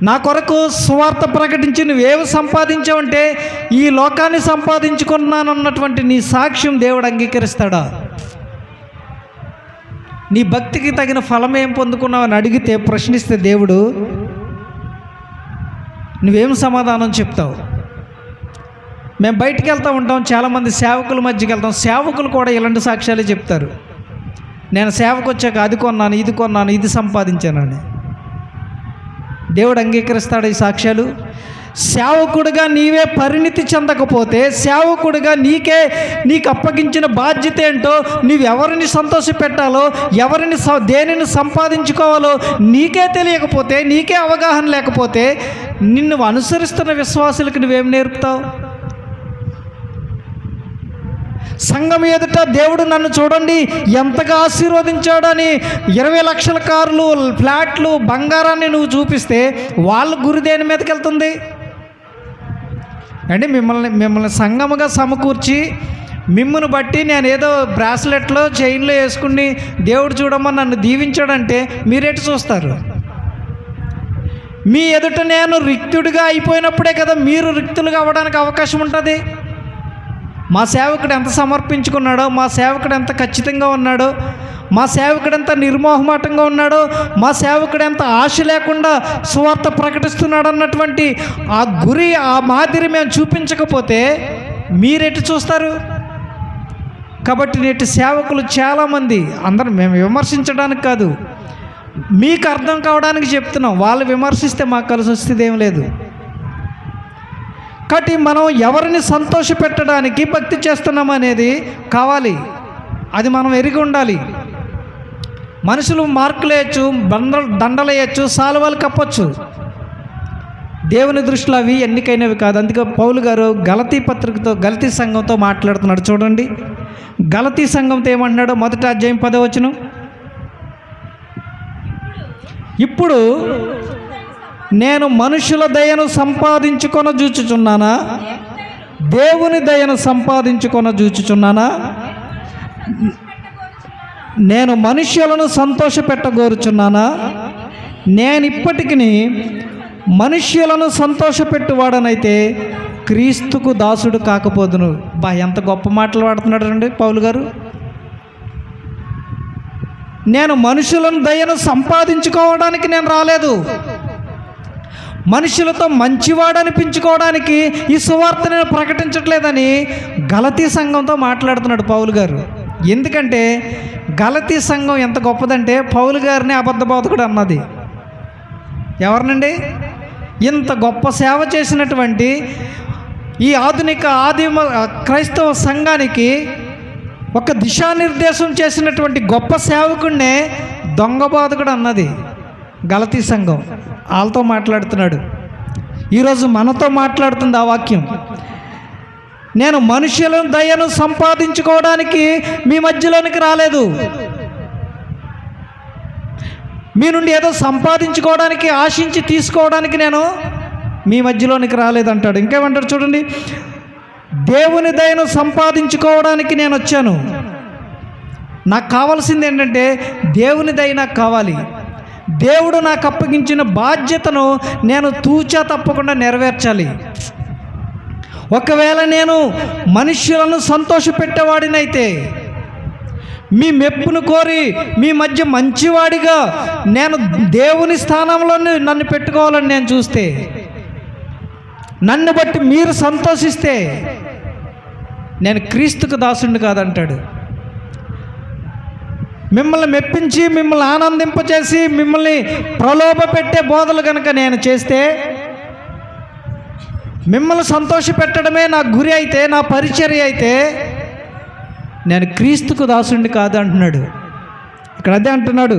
B: నా కొరకు సువార్త ప్రకటించి నువ్వేవి సంపాదించావంటే ఈ లోకాన్ని సంపాదించుకున్నానన్నటువంటి నీ సాక్ష్యం దేవుడు అంగీకరిస్తాడా? నీ భక్తికి తగిన ఫలం ఏం పొందుకున్నావని అడిగితే, ప్రశ్నిస్తే దేవుడు నువ్వేం సమాధానం చెప్తావు? మేము బయటికి వెళ్తూ ఉంటాం, చాలామంది సేవకుల మధ్యకి వెళ్తాం. సేవకులు కూడా ఇలాంటి సాక్ష్యాలే చెప్తారు. నేను సేవకు వచ్చాక అది కొన్నాను, ఇది కొన్నాను, ఇది సంపాదించానని. దేవుడు అంగీకరిస్తాడు ఈ సాక్ష్యాలు? సేవకుడిగా నీవే పరిణితి చెందకపోతే, సేవకుడిగా నీకు అప్పగించిన బాధ్యత ఏంటో, నీవెవరిని సంతోషపెట్టాలో, దేనిని సంపాదించుకోవాలో నీకే తెలియకపోతే, నీకే అవగాహన లేకపోతే, నిన్ను అనుసరిస్తున్న విశ్వాసులకు నువ్వేం నేర్పుతావు? సంఘం ఎదుట దేవుడు నన్ను చూడండి ఎంతగా ఆశీర్వదించాడని 20 లక్షల కార్లు, ఫ్లాట్లు, బంగారాన్ని నువ్వు చూపిస్తే వాళ్ళ గురి దేని మీదకి వెళ్తుంది అంటే మిమ్మల్ని సంఘముగా సమకూర్చి మిమ్మల్ని బట్టి నేను ఏదో బ్రాస్లెట్లో చైన్లో వేసుకుని దేవుడు చూడమ్మా నన్ను దీవించాడంటే మీరేటి చూస్తారు? మీ ఎదుట నేను రిక్తుడిగా అయిపోయినప్పుడే కదా మీరు రిక్తులుగా అవ్వడానికి అవకాశం ఉంటుంది. మా సేవకుడు ఎంత సమర్పించుకున్నాడో, మా సేవకుడు ఎంత ఖచ్చితంగా ఉన్నాడో, మా సేవకుడు ఎంత నిర్మోహమాటంగా ఉన్నాడో, మా సేవకుడు ఎంత ఆశ లేకుండా సువార్త ప్రకటిస్తున్నాడు అన్నటువంటి ఆ గురి, ఆ మాదిరి మేము చూపించకపోతే మీరెటు చూస్తారు? కాబట్టి నేటి సేవకులు చాలామంది, అందరూ మేము విమర్శించడానికి కాదు, మీకు అర్థం కావడానికి చెప్తున్నాం. వాళ్ళు విమర్శిస్తే మాకు కలిసి వస్తుంది ఏం లేదు. కాబట్టి మనం ఎవరిని సంతోషపెట్టడానికి భక్తి చేస్తున్నాం అనేది కావాలి, అది మనం ఎరిగి ఉండాలి. మనుషులు మార్కులు వేయచ్చు, దండలు వేయచ్చు, సాలువాలు కప్పచ్చు. దేవుని దృష్టిలో అవి ఎన్నికైనవి కాదు. అందుకే పౌలు గారు గలతీ సంఘంతో మాట్లాడుతున్నాడు. చూడండి, గలతీ సంఘంతో ఏమంటున్నాడో 1వ అధ్యాయం 10వ వచనం. ఇప్పుడు నేను మనుషుల దయను సంపాదించుకొన చూచుచున్నానా, దేవుని దయను సంపాదించుకొన చూచుచున్నానా? నేను మనుష్యులను సంతోషపెట్టగోరుచున్నానా? నేను ఇప్పటికి మనుష్యులను సంతోషపెట్టువాడనైతే క్రీస్తుకు దాసుడు కాకపోదును. ఎంత గొప్ప మాటలు వాడుతున్నాడు అండి పౌలు గారు. నేను మనుషులను దయను సంపాదించుకోవడానికి నేను రాలేదు, మనుషులతో మంచివాడు అనిపించుకోవడానికి ఈ సువార్త నేను ప్రకటించట్లేదని గలతీ సంఘంతో మాట్లాడుతున్నాడు పౌలు గారు. ఎందుకంటే గలతీ సంఘం ఎంత గొప్పదంటే పౌలు గారిని అబద్ధ బోధకుడు అన్నది. ఎవరినండి? ఇంత గొప్ప సేవ చేసినటువంటి ఈ ఆధునిక ఆదిమ క్రైస్తవ సంఘానికి ఒక దిశానిర్దేశం చేసినటువంటి గొప్ప సేవకుడినే దొంగ బోధకుడు అన్నది గలతీ సంఘం. వాళ్ళతో మాట్లాడుతున్నాడు. ఈరోజు మనతో మాట్లాడుతుంది ఆ వాక్యం. నేను మనుషుల దయను సంపాదించుకోవడానికి మీ మధ్యలోనికి రాలేదు, మీ నుండి ఏదో సంపాదించుకోవడానికి ఆశించి తీసుకోవడానికి నేను మీ మధ్యలోనికి రాలేదంటాడు. ఇంకేమంటాడు చూడండి, దేవుని దయను సంపాదించుకోవడానికి నేను వచ్చాను. నాకు కావాల్సింది ఏంటంటే దేవుని దయ నాకు కావాలి. దేవుడు నాకు అప్పగించిన బాధ్యతను నేను తూచా తప్పకుండా నెరవేర్చాలి. ఒకవేళ నేను మనుష్యులను సంతోషపెట్టేవాడినైతే, మీ మెప్పును కోరి మీ మధ్య మంచివాడిగా నేను దేవుని స్థానంలో నన్ను పెట్టుకోవాలని నేను చూస్తే, నన్ను బట్టి మీరు సంతోషిస్తే నేను క్రీస్తుకు దాసుడిని కాదంటాడు. మిమ్మల్ని మెప్పించి మిమ్మల్ని ఆనందింపచేసి మిమ్మల్ని ప్రలోభ పెట్టే బోధలు కనుక నేను చేస్తే, మిమ్మల్ని సంతోషపెట్టడమే నా గురి అయితే, నా పరిచర్య అయితే, నేను క్రీస్తుకు దాసుడిని కాదు అంటున్నాడు. ఇక్కడ అదే అంటున్నాడు,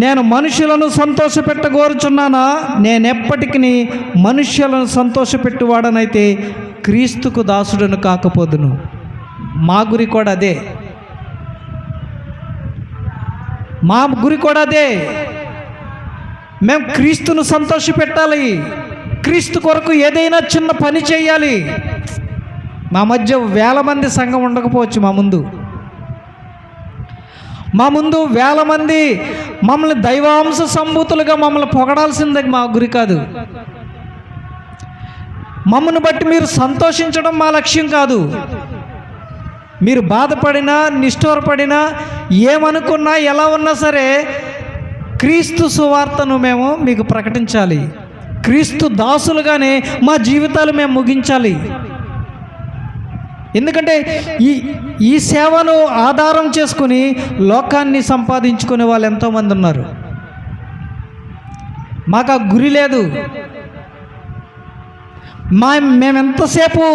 B: నేను మనుషులను సంతోషపెట్టగోరుచున్నానా, నేనెప్పటికీ మనుష్యులను సంతోషపెట్టువాడనైతే క్రీస్తుకు దాసుడను కాకపోదును. మా గురి కూడా అదే, మా గురి కూడా అదే. మేము క్రీస్తును సంతోషపెట్టాలి, క్రీస్తు కొరకు ఏదైనా చిన్న పని చేయాలి. మా మధ్య వేల మంది సంఘం ఉండకపోవచ్చు, మా ముందు వేల మంది మమ్మల్ని దైవాంశ సంభూతులుగా మమ్మల్ని పొగడాల్సిందే మా గురి కాదు. మమ్మల్ని బట్టి మీరు సంతోషించడం మా లక్ష్యం కాదు. మీరు బాధపడినా నిష్ఠూరపడినా ఏమనుకున్నా ఎలా ఉన్నా సరే క్రీస్తు సువార్తను మేము మీకు ప్రకటించాలి. క్రీస్తు దాసులుగానే మా జీవితాలు మేము ముగించాలి. ఎందుకంటే ఈ సేవను ఆధారం చేసుకుని లోకాన్ని సంపాదించుకునే వాళ్ళు ఎంతోమంది ఉన్నారు. మాకు ఆ గురి లేదు. మేమెంతసేపు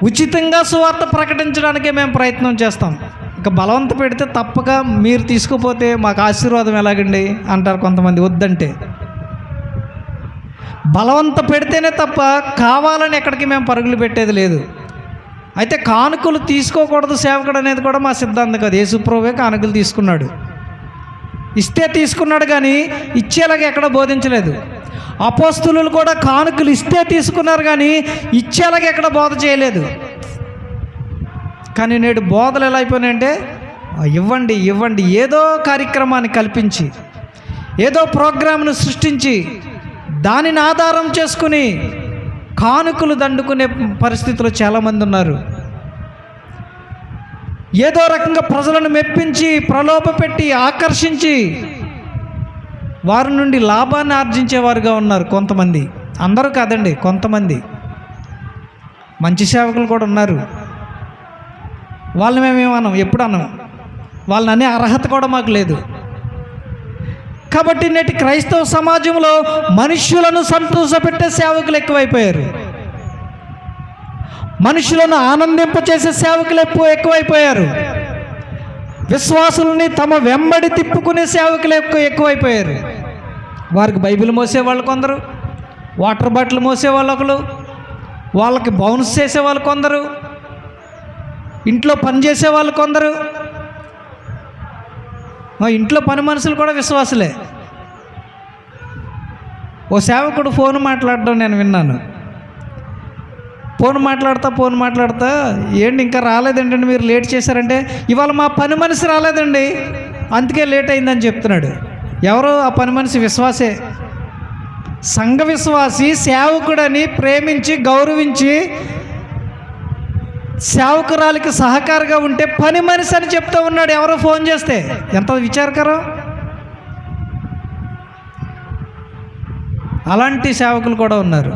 B: ఉచితంగా సువార్త ప్రకటించడానికే మేము ప్రయత్నం చేస్తాం. ఇక బలవంత పెడితే తప్పక మీరు తీసుకుపోతే మాకు ఆశీర్వాదం ఎలాగండి అంటారు కొంతమంది. వద్దంటే బలవంత పెడితేనే తప్ప కావాలని ఎక్కడికి మేము పరుగులు పెట్టేది లేదు. అయితే కానుకలు తీసుకోకూడదు సేవకుడు అనేది కూడా మా సిద్ధాంతం కాదు. యేసుప్రభువే కానుకలు తీసుకున్నాడు, ఇస్తే తీసుకున్నాడు, కానీ ఇచ్చేలాగా ఎక్కడ బోధించలేదు. అపోస్తులు కూడా కానుకలు ఇస్తే తీసుకున్నారు, కానీ ఇచ్చేలాగా ఎక్కడ బోధ చేయలేదు. కానీ నేడు బోధలు ఎలా అయిపోయినాయంటే ఇవ్వండి ఇవ్వండి, ఏదో కార్యక్రమాన్ని కల్పించి ఏదో ప్రోగ్రామ్ను సృష్టించి దానిని ఆధారం చేసుకుని కానుకలు దండుకునే పరిస్థితులు చాలామంది ఉన్నారు. ఏదో రకంగా ప్రజలను మెప్పించి ప్రలోభ పెట్టి ఆకర్షించి వారి నుండి లాభాన్ని ఆర్జించేవారుగా ఉన్నారు కొంతమంది. అందరూ కాదండి, కొంతమంది మంచి సేవకులు కూడా ఉన్నారు. వాళ్ళని మేమేమన్నాం, ఎప్పుడు అన్నాం, వాళ్ళని అనే అర్హత కూడా మాకు లేదు. కాబట్టి నేటి క్రైస్తవ సమాజంలో మనుష్యులను సంతోషపెట్టే సేవకులు ఎక్కువైపోయారు, మనుషులను ఆనందింపచేసే సేవకులు ఎక్కువైపోయారు, విశ్వాసులని తమ వెంబడి తిప్పుకునే సేవకులు ఎక్కువైపోయారు. వారికి బైబిల్ మోసేవాళ్ళు కొందరు, వాటర్ బాటిల్ మోసేవాళ్ళు ఒకరు, వాళ్ళకి బౌన్స్ చేసేవాళ్ళు కొందరు, ఇంట్లో పని చేసేవాళ్ళు కొందరు. ఇంట్లో పని మనుషులు కూడా విశ్వాసులే. ఓ సేవకుడు ఫోన్ మాట్లాడడం నేను విన్నాను. ఫోన్ మాట్లాడుతా ఏంటి ఇంకా రాలేదండి, మీరు లేట్ చేశారంటే, ఇవాళ మా పని మనిషి రాలేదండి అందుకే లేట్ అయిందని చెప్తున్నాడు. ఎవరు ఆ పని మనిషి? విశ్వాసే, సంఘ విశ్వాసి, సేవకుడని ప్రేమించి గౌరవించి సేవకురాలికి సహకారిగా ఉంటే పని మనిషి అని చెప్తూ ఉన్నాడు ఎవరో ఫోన్ చేస్తే. ఎంత విచారకరం! అలాంటి సేవకులు కూడా ఉన్నారు.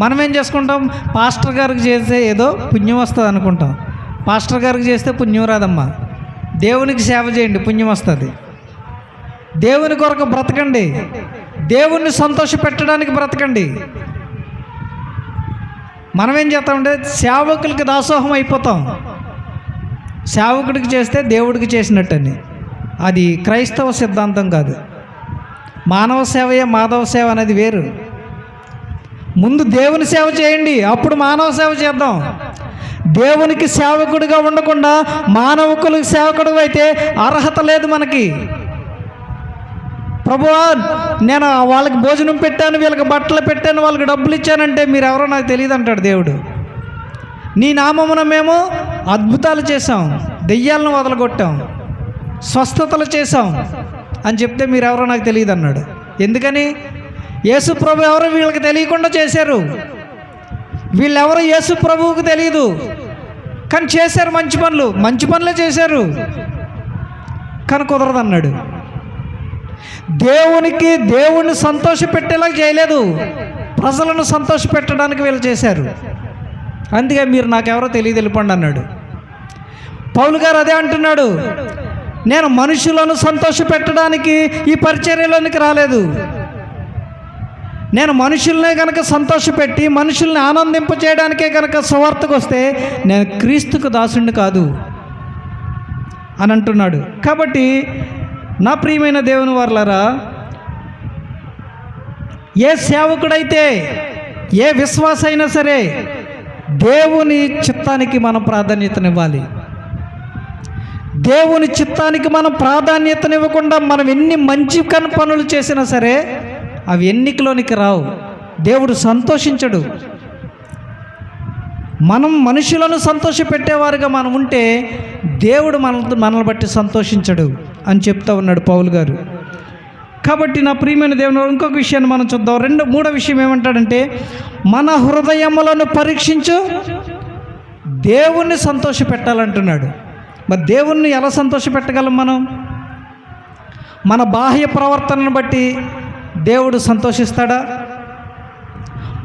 B: మనం ఏం చేసుకుంటాం, పాస్టర్ గారికి చేస్తే ఏదో పుణ్యం వస్తుంది అనుకుంటాం. పాస్టర్ గారికి చేస్తే పుణ్యం రాదమ్మా. దేవునికి సేవ చేయండి, పుణ్యం వస్తుంది. దేవుని కొరకు బ్రతకండి, దేవుణ్ణి సంతోషపెట్టడానికి బ్రతకండి. మనం ఏం చేస్తామంటే సేవకులకి దాసోహం అయిపోతాం. సేవకుడికి చేస్తే దేవుడికి చేసినట్టని. అది క్రైస్తవ సిద్ధాంతం కాదు. మానవ సేవయే మాధవ సేవ అనేది వేరు. ముందు దేవుని సేవ చేయండి, అప్పుడు మానవ సేవ చేద్దాం. దేవునికి సేవకుడిగా ఉండకుండా మానవకులకు సేవకుడు అయితే అర్హత లేదు మనకి. ప్రభువా, నేను వాళ్ళకి భోజనం పెట్టాను, వీళ్ళకి బట్టలు పెట్టాను, వాళ్ళకి డబ్బులు ఇచ్చానంటే మీరెవరో నాకు తెలియదు అంటాడు దేవుడు. నీ నామమున మేము అద్భుతాలు చేశాం, దెయ్యాలను వదలగొట్టాం, స్వస్థతలు చేశాం అని చెప్తే మీరెవరో నాకు తెలియదు అన్నాడు. ఎందుకని? యేసు ప్రభు ఎవరో వీళ్ళకి తెలియకుండా చేశారు. వీళ్ళెవరో యేసు ప్రభువుకు తెలియదు, కానీ చేశారు మంచి పనులే చేశారు, కానీ కుదరదన్నాడు. దేవుణ్ణి సంతోషపెట్టేలా చేయలేదు, ప్రజలను సంతోషపెట్టడానికి వీళ్ళు చేశారు. అందుకే మీరు నాకెవరో తెలియదు, వెళ్ళిపోండి అన్నాడు. పౌలు గారు అదే అంటున్నాడు, నేను మనుషులను సంతోషపెట్టడానికి ఈ పరిచర్యలోనికి రాలేదు. నేను మనుషుల్నే కనుక సంతోషపెట్టి మనుషుల్ని ఆనందింపచేయడానికే కనుక సువార్తకు వస్తే నేను క్రీస్తుకు దాసుడిని కాదు అని అంటున్నాడు. కాబట్టి నా ప్రియమైన దేవుని వారలారా, ఏ సేవకుడైతే, ఏ విశ్వాస అయినా సరే దేవుని చిత్తానికి మనం ప్రాధాన్యతనివ్వాలి. దేవుని చిత్తానికి మనం ప్రాధాన్యతనివ్వకుండా మనం ఎన్ని మంచి పనులు చేసినా సరే అవి ఎన్నికలోనికి రావు. దేవుడు సంతోషించడు. మనం మనుషులను సంతోషపెట్టేవారుగా మనం ఉంటే దేవుడు మనల్ని బట్టి సంతోషించడు అని చెప్తా ఉన్నాడు పౌలు గారు. కాబట్టి నా ప్రియమైన దేవుని ఇంకొక విషయాన్ని మనం చూద్దాం. మూడో విషయం ఏమంటాడంటే, మన హృదయములను పరీక్షించు, దేవుణ్ణి సంతోషపెట్టాలంటున్నాడు. మరి దేవుణ్ణి ఎలా సంతోషపెట్టగలం మనం? మన బాహ్య ప్రవర్తనను బట్టి దేవుడు సంతోషిస్తాడా?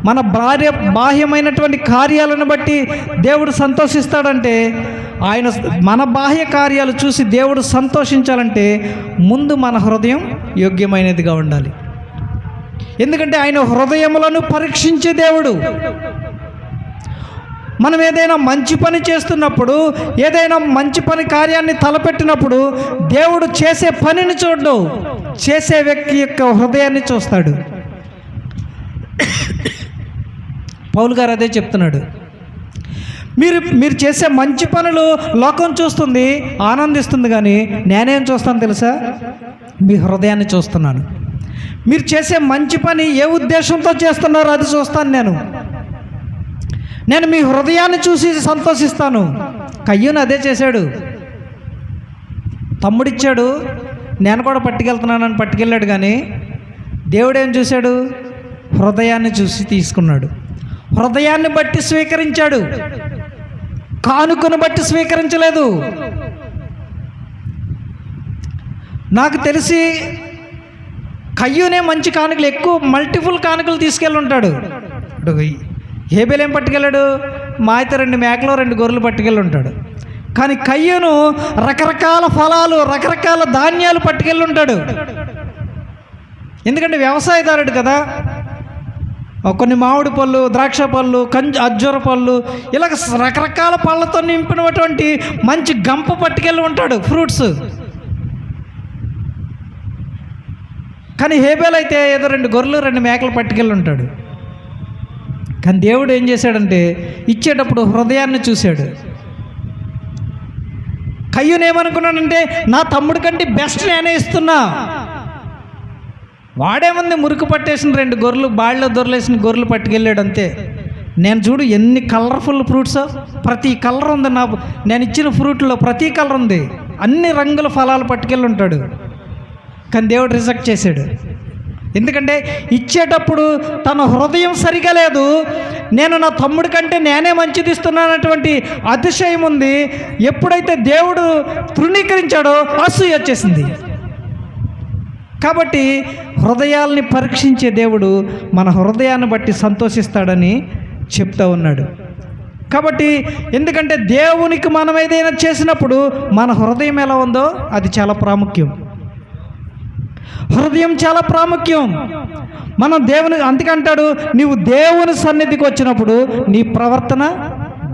B: మన బాహ్యమైనటువంటి కార్యాలను బట్టి దేవుడు సంతోషిస్తాడంటే, మన బాహ్య కార్యాలు చూసి దేవుడు సంతోషించాలంటే ముందు మన హృదయం యోగ్యమైనదిగా ఉండాలి. ఎందుకంటే ఆయన హృదయములను పరీక్షించే దేవుడు. మనం ఏదైనా మంచి పని చేస్తున్నప్పుడు, ఏదైనా మంచి పని కార్యాన్ని తలపెట్టినప్పుడు దేవుడు చేసే పనిని చూడడు, చేసే వ్యక్తి యొక్క హృదయాన్ని చూస్తాడు. పౌలు గారు అదే చెప్తున్నాడు. మీరు చేసే మంచి పనులు లోకం చూస్తుంది, ఆనందిస్తుంది, కానీ నేనేం చూస్తాను తెలుసా? మీ హృదయాన్ని చూస్తున్నాను. మీరు చేసే మంచి పని ఏ ఉద్దేశంతో చేస్తున్నారో అది చూస్తాను నేను మీ హృదయాన్ని చూసి సంతోషిస్తాను. కయ్యూను అదే చేశాడు. తమ్ముడిచ్చాడు, నేను కూడా పట్టుకెళ్తున్నానని పట్టుకెళ్ళాడు, కానీ దేవుడు ఏం చూశాడు? హృదయాన్ని చూసి తీసుకున్నాడు. హృదయాన్ని బట్టి స్వీకరించాడు, కానుకను బట్టి స్వీకరించలేదు. నాకు తెలిసి కయ్యూనే మంచి కానుకలు, ఎక్కువ మల్టిపుల్ కానుకలు తీసుకెళ్ళి ఉంటాడు. హేబెల్ ఏం పట్టుకెళ్ళాడు? మా అయితే 2 మేకలు 2 గొర్రెలు పట్టుకెళ్ళి ఉంటాడు. కానీ కయ్యూను రకరకాల ఫలాలు, రకరకాల ధాన్యాలు పట్టుకెళ్ళి ఉంటాడు. ఎందుకంటే వ్యవసాయదారుడు కదా. కొన్ని మామిడి పళ్ళు, ద్రాక్ష పళ్ళు, అజ్జూర పళ్ళు, ఇలాగ రకరకాల పళ్ళతో నింపినటువంటి మంచి గంప పట్టుకెళ్ళి ఉంటాడు, ఫ్రూట్స్. కానీ హేబెల్ అయితే ఏదో 2 గొర్రెలు 2 మేకలు పట్టుకెళ్ళి ఉంటాడు. కానీ దేవుడు ఏం చేశాడంటే, ఇచ్చేటప్పుడు హృదయాన్ని చూశాడు. కయ్యూను ఏమనుకున్నాడంటే, నా తమ్ముడి కంటే బెస్ట్ నేనే ఇస్తున్నా. వాడేముంది, మురికి పట్టేసిన 2 గొర్రెలు, బాళ్ళలో దొరలేసిన గొర్రెలు పట్టుకెళ్ళాడు అంతే. నేను చూడు ఎన్ని కలర్ఫుల్ ఫ్రూట్స్, ప్రతి కలర్ ఉంది నేను ఇచ్చిన ఫ్రూట్లో, ప్రతి కలర్ ఉంది, అన్ని రంగుల ఫలాలు పట్టుకెళ్ళి ఉంటాడు. కానీ దేవుడు రిజెక్ట్ చేశాడు. ఎందుకంటే ఇచ్చేటప్పుడు తన హృదయం సరిగా లేదు. నేను నా తమ్ముడి కంటే నేనే మంచిది ఇస్తున్నానటువంటి అతిశయం ఉంది. ఎప్పుడైతే దేవుడు తృణీకరించాడో అసూయ వచ్చేసింది. కాబట్టి హృదయాల్ని పరీక్షించే దేవుడు మన హృదయాన్ని బట్టి సంతోషిస్తాడని చెప్తా ఉన్నాడు. కాబట్టి ఎందుకంటే దేవునికి మనం ఏదైనా చేసినప్పుడు మన హృదయం ఎలా ఉందో అది చాలా ప్రాముఖ్యం. హృదయం చాలా ప్రాముఖ్యం. మనం అందుకంటాడు, నీవు దేవుని సన్నిధికి వచ్చినప్పుడు నీ ప్రవర్తన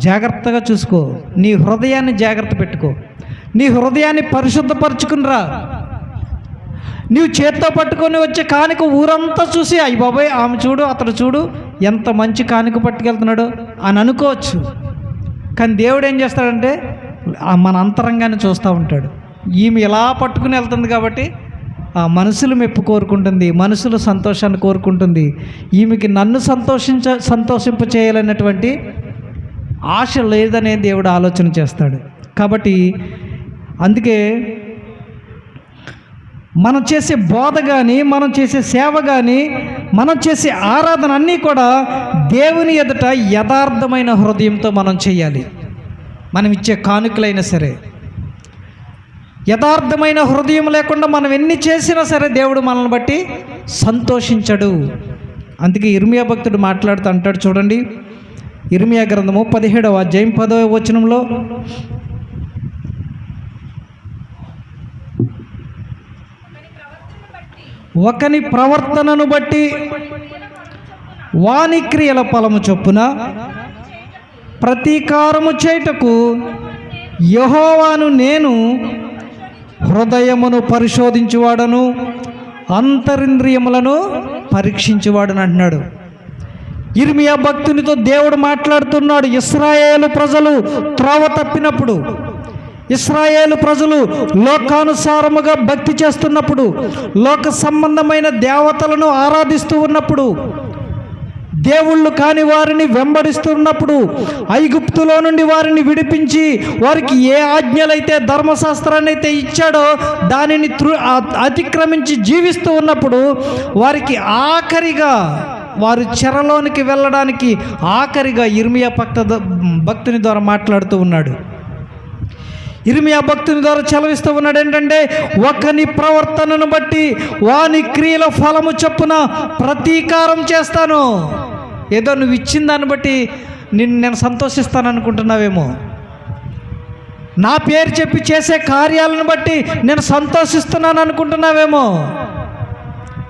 B: జాగ్రత్తగా చూసుకో, నీ హృదయాన్ని జాగ్రత్త పెట్టుకో, నీ హృదయాన్ని పరిశుద్ధపరచుకునిరా. నీవు చేత్తో పట్టుకొని వచ్చే కానుక ఊరంతా చూసి అయ్యి బాబాయ్ ఆమె చూడు అతడు చూడు ఎంత మంచి కానుక పట్టుకెళ్తున్నాడు అని అనుకోవచ్చు. కానీ దేవుడు ఏం చేస్తాడంటే మన అంతరంగాన్ని చూస్తూ ఉంటాడు. ఈమె ఇలా పట్టుకుని వెళ్తుంది కాబట్టి ఆ మనుషులు మెప్పు కోరుకుంటుంది, మనుషులు సంతోషాన్ని కోరుకుంటుంది, ఈమెకి నన్ను సంతోషింప చేయాలన్నటువంటి ఆశ లేదనే దేవుడు ఆలోచన చేస్తాడు. కాబట్టి అందుకే మనం చేసే బోధ కానీ, మనం చేసే సేవ కానీ, మనం చేసే ఆరాధన అన్నీ కూడా దేవుని ఎదుట యథార్థమైన హృదయంతో మనం చేయాలి. మనం ఇచ్చే కానుకలైనా సరే యథార్థమైన హృదయం లేకుండా మనం ఎన్ని చేసినా సరే దేవుడు మనల్ని బట్టి సంతోషించడు. అందుకే ఇర్మియా భక్తుడు మాట్లాడుతూ అంటాడు చూడండి, ఇర్మియా గ్రంథము 17వ అధ్యాయం 10వ వచనంలో, ఒకని ప్రవర్తనను బట్టి వాని క్రియల ఫలము చొప్పున ప్రతీకారము చేయుటకు యెహోవాను నేను హృదయమును పరిశోధించువాడను అంతరింద్రియములను పరీక్షించువాడని అంటున్నాడు. ఇర్మియా భక్తునితో దేవుడు మాట్లాడుతున్నాడు. ఇశ్రాయేలు ప్రజలు త్రోవ తప్పినప్పుడు, ఇశ్రాయేలు ప్రజలు లోకానుసారముగా భక్తి చేస్తున్నప్పుడు, లోక సంబంధమైన దేవతలను ఆరాధిస్తూ ఉన్నప్పుడు, దేవుళ్ళు కాని వారిని వెంబడిస్తున్నప్పుడు, ఐగుప్తులో నుండి వారిని విడిపించి వారికి ఏ ఆజ్ఞలైతే ధర్మశాస్త్రాన్ని అయితే ఇచ్చాడో దానిని అతిక్రమించి జీవిస్తూ ఉన్నప్పుడు వారికి ఆఖరిగా వారు చెరలోనికి వెళ్ళడానికి ఆఖరిగా ఇర్మియా భక్తుని ద్వారా మాట్లాడుతూ ఉన్నాడు. ఇర్మియా భక్తుని ద్వారా సెలవిస్తూ ఉన్నాడు ఏంటంటే, ఒకని ప్రవర్తనను బట్టి వాని క్రియల ఫలము చొప్పున ప్రతీకారం చేస్తాను. ఏదో నువ్వు ఇచ్చిన దాన్ని బట్టి నేను సంతోషిస్తాను అనుకుంటున్నావేమో, నా పేరు చెప్పి చేసే కార్యాలను బట్టి నేను సంతోషిస్తున్నాను అనుకుంటున్నావేమో,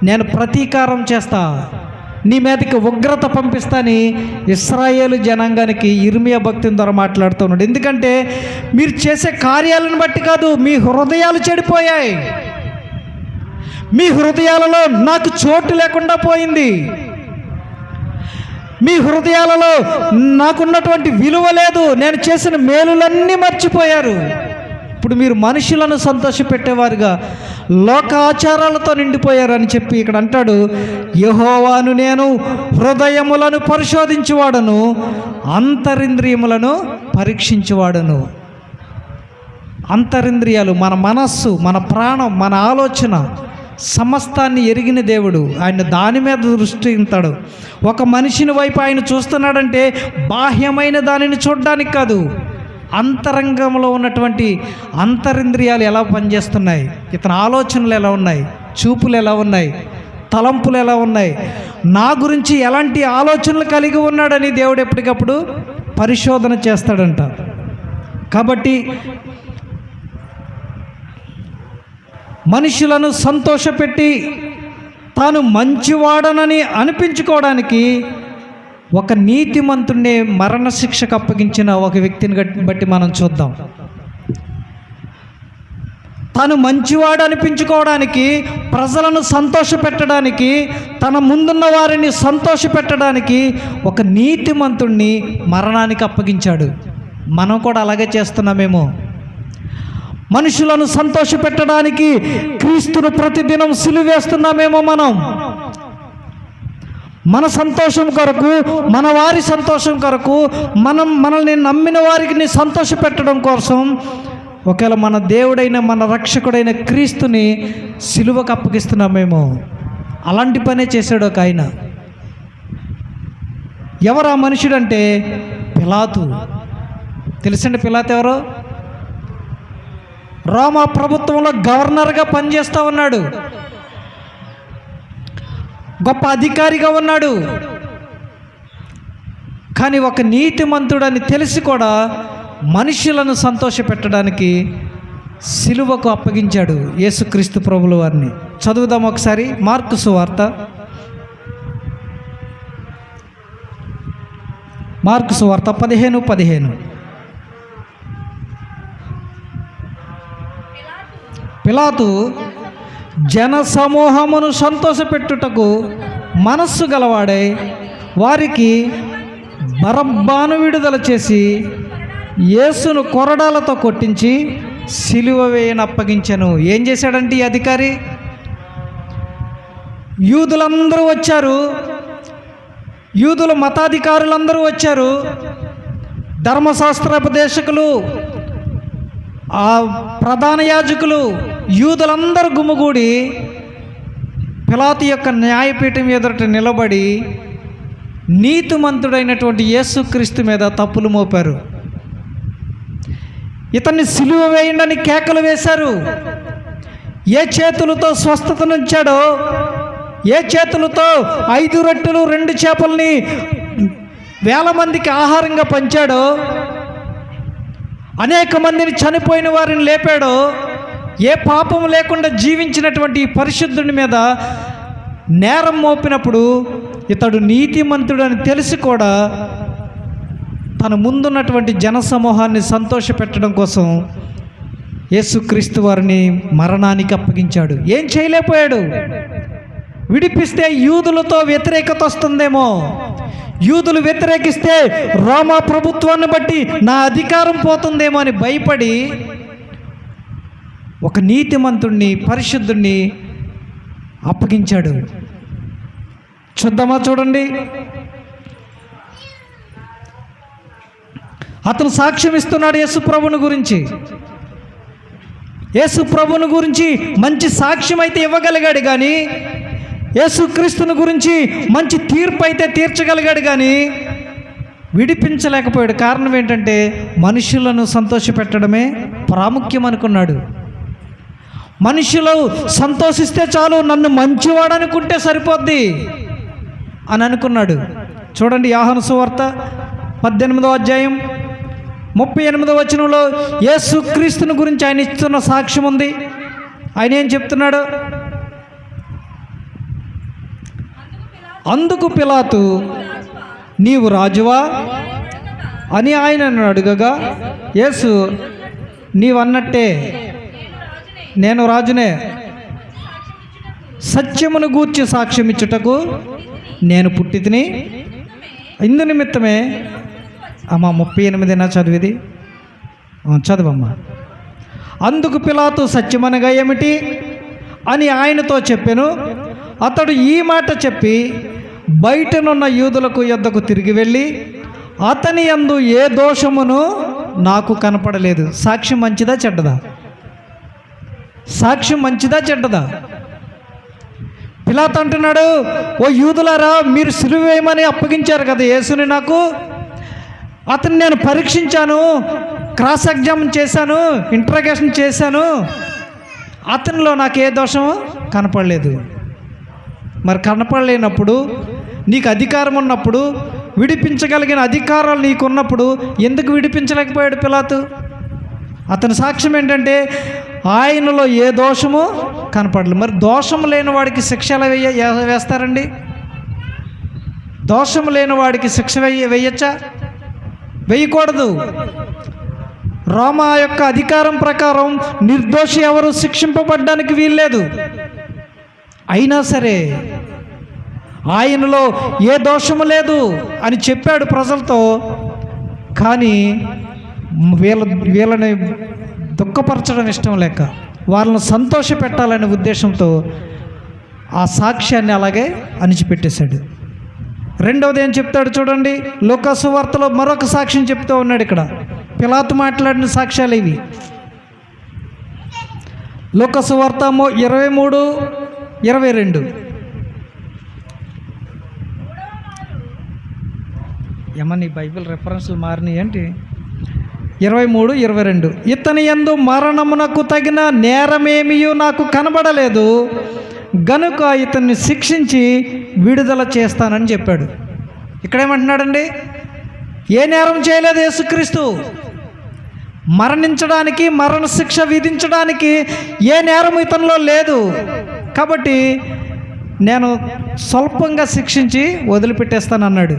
B: నేను ప్రతీకారం చేస్తా, నీ మీదకి ఉగ్రత పంపిస్తాని ఇశ్రాయేలు జనాంగానికి ఇర్మియా భక్తుని ద్వారా మాట్లాడుతున్నాడు. ఎందుకంటే మీరు చేసే కార్యాలను బట్టి కాదు, మీ హృదయాలు చెడిపోయాయి. మీ హృదయాలలో నాకు చోటు లేకుండా పోయింది, మీ హృదయాలలో నాకున్నటువంటి విలువ లేదు, నేను చేసిన మేలులన్నీ మర్చిపోయారు. ఇప్పుడు మీరు మనుషులను సంతోషపెట్టేవారుగా లోకాచారాలతో నిండిపోయారు అని చెప్పి ఇక్కడ అంటాడు, యెహోవాను నేను హృదయములను పరిశోధించువాడను అంతరింద్రియములను పరీక్షించువాడను. అంతరింద్రియాలు మన మనస్సు, మన ప్రాణం, మన ఆలోచన సమస్తాన్ని ఎరిగిన దేవుడు. ఆయన దాని మీద దృష్టి ఉంటాడు. ఒక మనిషిని వైపు ఆయన చూస్తున్నాడంటే బాహ్యమైన దానిని చూడడానికి కాదు, అంతరంగంలో ఉన్నటువంటి అంతరింద్రియాలు ఎలా పనిచేస్తున్నాయి, ఇతని ఆలోచనలు ఎలా ఉన్నాయి, చూపులు ఎలా ఉన్నాయి, తలంపులు ఎలా ఉన్నాయి, నా గురించి ఎలాంటి ఆలోచనలు కలిగి ఉన్నాడని దేవుడు ఎప్పటికప్పుడు పరిశోధన చేస్తాడంట. కాబట్టి మనుషులను సంతోషపెట్టి తాను మంచివాడనని అనిపించుకోవడానికి ఒక నీతిమంతుడిని మరణశిక్షకు అప్పగించిన ఒక వ్యక్తిని బట్టి మనం చూద్దాం. తాను మంచివాడు అనిపించుకోవడానికి, ప్రజలను సంతోషపెట్టడానికి, తన ముందున్న వారిని సంతోషపెట్టడానికి ఒక నీతిమంతుడిని మరణానికి అప్పగించాడు. మనం కూడా అలాగే చేస్తున్నామేమో. మనుషులను సంతోషపెట్టడానికి క్రీస్తును ప్రతిదినం సిలువేస్తున్నామేమో. మన సంతోషం కొరకు, మన వారి సంతోషం కొరకు, మనల్ని నమ్మిన వారికి సంతోషపెట్టడం కోసం ఒకవేళ మన దేవుడైన, మన రక్షకుడైన క్రీస్తుని సిలువకు అప్పగిస్తున్నామేమో. అలాంటి పనే చేశాడు ఒక ఆయన. ఎవరు ఆ మనుషుడంటే పిలాతు. తెలుసండి పిలాతు ఎవరు? రోమా ప్రభుత్వంలో గవర్నర్గా పనిచేస్తూ ఉన్నాడు, గొప్ప అధికారిగా ఉన్నాడు. కానీ ఒక నీతిమంతుడని తెలిసి కూడా మనుషులను సంతోషపెట్టడానికి సిలువకు అప్పగించాడు యేసుక్రీస్తు ప్రభుల వారిని. చదువుదాం ఒకసారి మార్కు సువార్త, మార్కు సువార్త 15:15. పిలాతు జన సమూహమును సంతోషపెట్టుటకు మనస్సు గలవాడై వారికి బరబ్బాను విడుదల చేసి యేసును కొరడాలతో కొట్టించి సిలువ వేయని అప్పగించెను. ఏం చేశాడంటే ఈ అధికారి, యూదులందరూ వచ్చారు, యూదుల మతాధికారులందరూ వచ్చారు, ధర్మశాస్త్రోపదేశకులు, ఆ ప్రధాన యాజకులు, యూదులందరూ గుమిగూడి పిలాతు యొక్క న్యాయపీఠం ఎదుట నిలబడి నీతిమంతుడైనటువంటి యేసుక్రీస్తు మీద తప్పులు మోపారు. ఇతన్ని సిలువ వేయండి కేకలు వేశారు. ఏ చేతులతో స్వస్థతనిచ్చాడో, ఏ చేతులతో 5 రొట్టెలు 2 చేపల్ని వేల మందికి ఆహారంగా పంచాడో, అనేక మందిని చనిపోయిన వారిని లేపాడో, ఏ పాపం లేకుండా జీవించినటువంటి పరిశుద్ధుని మీద నేరం మోపినప్పుడు ఇతడు నీతిమంతుడు అని తెలిసి కూడా తన ముందున్నటువంటి జనసమూహాన్ని సంతోషపెట్టడం కోసం యేసుక్రీస్తు వారిని మరణానికి అప్పగించాడు. ఏం చేయలేకపోయాడు. విడిపిస్తే యూదులతో వ్యతిరేకత వస్తుందేమో, యూదులు వ్యతిరేకిస్తే రోమా ప్రభుత్వాన్ని బట్టి నా అధికారం పోతుందేమో అని భయపడి ఒక నీతిమంతుణ్ణి, పరిశుద్ధుణ్ణి అప్పగించాడు. చూద్దామా, చూడండి. అతను సాక్ష్యం ఇస్తున్నాడు యేసుప్రభుని గురించి. యేసుప్రభుని గురించి మంచి సాక్ష్యం అయితే ఇవ్వగలిగాడు, కానీ యేసుక్రీస్తుని గురించి మంచి తీర్పు అయితే తీర్చగలిగాడు, కానీ విడిపించలేకపోయాడు. కారణం ఏంటంటే మనుషులను సంతోషపెట్టడమే ప్రాముఖ్యం అనుకున్నాడు. మనుషులు సంతోషిస్తే చాలు, నన్ను మంచివాడు అనుకుంటే సరిపోద్ది అని అనుకున్నాడు. చూడండి, యోహాను సువార్త 18వ అధ్యాయం 38వ వచనంలో యేసుక్రీస్తుని గురించి ఆయన ఇస్తున్న సాక్ష్యం ఉంది. ఆయన ఏం చెప్తున్నాడు? అందుకు పిలాతు, నీవు రాజువా అని ఆయనను అడుగగా, యేసు, నీవన్నట్టే నేను రాజునే, సత్యమును గూర్చి సాక్ష్యం ఇచ్చుటకు నేను పుట్టి తిని, ఇందు నిమిత్తమే. అమ్మ 38 చదివేది చదువమ్మా. అందుకు పిలాతు, సత్యమనగా ఏమిటి అని ఆయనతో చెప్పెను. అతడు ఈ మాట చెప్పి బయటనున్న యూదులకు యొద్దకు తిరిగి వెళ్ళి, అతని యందు ఏ దోషమును నాకు కనపడలేదు. సాక్ష్యం మంచిదా చెడ్డదా? సాక్ష్యం మంచిదా చెడ్డదా? పిలాతు అంటున్నాడు, ఓ యూదులారా, మీరు సిలువ వేయమని అప్పగించారు కదా యేసుని నాకు. అతన్ని నేను పరీక్షించాను, క్రాస్ ఎగ్జామిన్ చేశాను, ఇంట్రాగేషన్ చేశాను, అతనిలో నాకు ఏ దోషము కనపడలేదు. మరి కనపడలేనప్పుడు, నీకు అధికారం ఉన్నప్పుడు, విడిపించగలిగిన అధికారాలు నీకున్నప్పుడు ఎందుకు విడిపించలేకపోయాడు పిలాతు? అతని సాక్ష్యం ఏంటంటే ఆయనలో ఏ దోషము కనపడలేదు. మరి దోషం లేని వాడికి శిక్ష ఎలా వేస్తారండి? దోషం లేని వాడికి శిక్ష వేయచ్చా? వేయకూడదు. రోమా యొక్క అధికారం ప్రకారం నిర్దోషి ఎవరు శిక్షింపబడ్డానికి వీల్లేదు. అయినా సరే ఆయనలో ఏ దోషము లేదు అని చెప్పాడు ప్రజలతో. కానీ వీళ్ళని దుఃఖపరచడం ఇష్టం లేక, వాళ్ళని సంతోష పెట్టాలనే ఉద్దేశంతో ఆ సాక్ష్యాన్ని అలాగే అణిచిపెట్టేశాడు. రెండవది ఏం చెప్తాడు చూడండి, లూకా సువార్తలో మరొక సాక్ష్యం చెప్తూ ఉన్నాడు. ఇక్కడ పిలాతు మాట్లాడిన సాక్ష్యాలు ఇవి. లూకా సువార్త 23:22. ఏమన్నా ఈ బైబిల్ రెఫరెన్స్లు మారినాయి ఏంటి? 23:22. ఇతని యందు మరణమునకు తగిన నేరమేమియూ నాకు కనబడలేదు, గనుక ఇతన్ని శిక్షించి విడుదల చేస్తానని చెప్పాడు. ఇక్కడేమంటున్నాడండి? ఏ నేరం చేయలేదు యేసుక్రీస్తు. మరణించడానికి, మరణ శిక్ష విధించడానికి ఏ నేరం ఇతనిలో లేదు. కాబట్టి నేను స్వల్పంగా శిక్షించి వదిలిపెట్టేస్తానన్నాడు.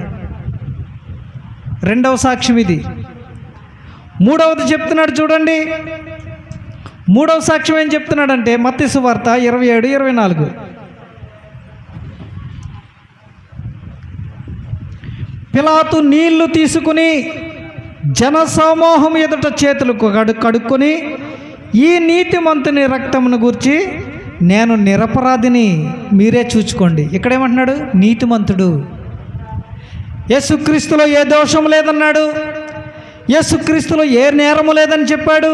B: రెండవ సాక్ష్యం ఇది. మూడవది చెప్తున్నాడు చూడండి, మూడవ సాక్ష్యం ఏం చెప్తున్నాడంటే మత్తయి సువార్త 27-24. పిలాతు నీళ్లు తీసుకుని జనసమూహం ఎదుట చేతులు కడుక్కొని, ఈ నీతిమంతుని రక్తమును గూర్చి నేను నిరపరాధిని, మీరే చూచుకోండి. ఇక్కడేమంటున్నాడు? నీతిమంతుడు. యేసుక్రీస్తులో ఏ దోషం లేదన్నాడు, యేసుక్రీస్తులో ఏ నేరము లేదని చెప్పాడు,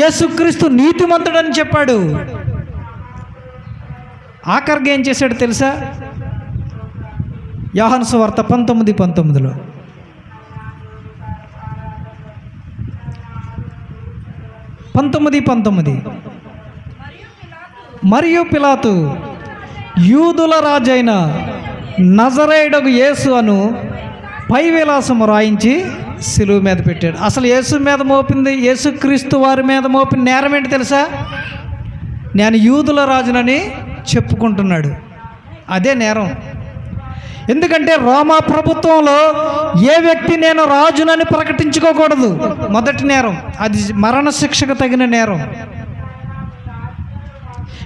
B: యేసుక్రీస్తు నీతిమంతుడని చెప్పాడు. ఆఖరికి ఏం చేశాడు తెలుసా? యోహాను సువార్త 19:19. మరియు పిలాతు యూదుల రాజైన నజరేయుడగు యేసు అను పై విలాసము రాయించి సిలువ మీద పెట్టాడు. అసలు యేసు మీద మోపింది, యేసుక్రీస్తు వారి మీద మోపిన నేరం ఏంటి తెలుసా? నేను యూదుల రాజునని చెప్పుకుంటున్నాడు. అదే నేరం. ఎందుకంటే రోమా ప్రభుత్వంలో ఏ వ్యక్తి నేను రాజునని ప్రకటించుకోకూడదు. మొదటి నేరం. అది మరణశిక్షకు తగిన నేరం.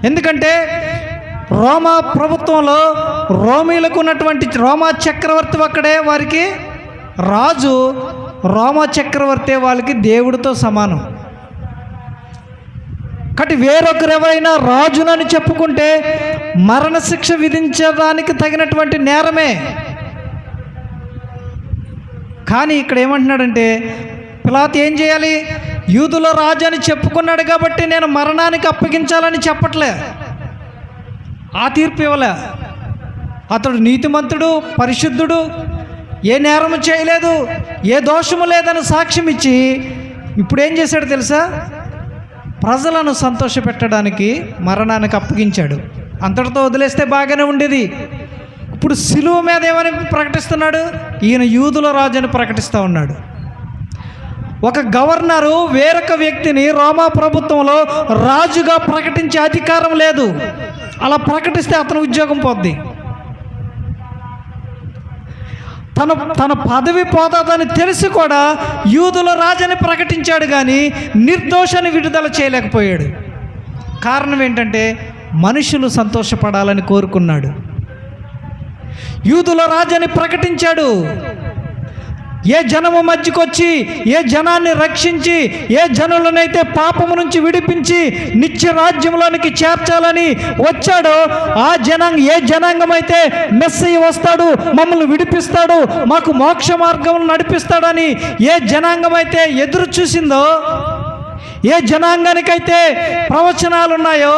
B: ఎందుకంటే రోమా ప్రభుత్వంలో రోమీలకు ఉన్నటువంటి రోమా చక్రవర్తి ఒక్కడే వారికి రాజు. రోమా చక్రవర్తి వాళ్ళకి దేవుడితో సమానం. కాబట్టి వేరొకరు ఎవరైనా రాజునని చెప్పుకుంటే మరణశిక్ష విధించడానికి తగినటువంటి నేరమే. కానీ ఇక్కడ ఏమంటున్నాడంటే పిలాతు ఏం చేయాలి? యూదుల రాజు అని చెప్పుకున్నాడు కాబట్టి నేను మరణానికి అప్పగించాలని చెప్పట్లే. ఆ తీర్పు ఇవ్వలే. అతడు నీతిమంతుడు, పరిశుద్ధుడు, ఏ నేరము చేయలేదు, ఏ దోషము లేదని సాక్ష్యం ఇచ్చి ఇప్పుడు ఏం చేశాడు తెలుసా? ప్రజలను సంతోషపెట్టడానికి మరణానికి అప్పగించాడు. అంతటితో వదిలేస్తే బాగానే ఉండేది. ఇప్పుడు సిలువ మీద ఏమని ప్రకటిస్తున్నాడు? ఈయన యూదుల రాజు అని ప్రకటిస్తూ ఉన్నాడు. ఒక గవర్నరు వేరొక వ్యక్తిని రోమా ప్రభుత్వంలో రాజుగా ప్రకటించే అధికారం లేదు. అలా ప్రకటిస్తే అతని ఉద్యోగం పోద్ది. తన పదవి పోతాదని తెలిసి కూడా యూదుల రాజని ప్రకటించాడు, కానీ నిర్దోషాన్ని విడుదల చేయలేకపోయాడు. కారణం ఏంటంటే మనుషులు సంతోషపడాలని కోరుకున్నాడు. యూదుల రాజని ప్రకటించాడు. ఏ జనము మధ్యకొచ్చి ఏ జనాన్ని రక్షించి ఏ జనులనైతే పాపము నుంచి విడిపించి నిత్య రాజ్యంలోనికి చేర్చాలని వచ్చాడో ఆ ఏ జనాంగం అయితే మెస్సయ్య వస్తాడు, మమ్మల్ని విడిపిస్తాడు, మాకు మోక్ష మార్గం నడిపిస్తాడని ఏ జనాంగం అయితే ఎదురు చూసిందో, ఏ జనాంగానికైతే ప్రవచనాలు ఉన్నాయో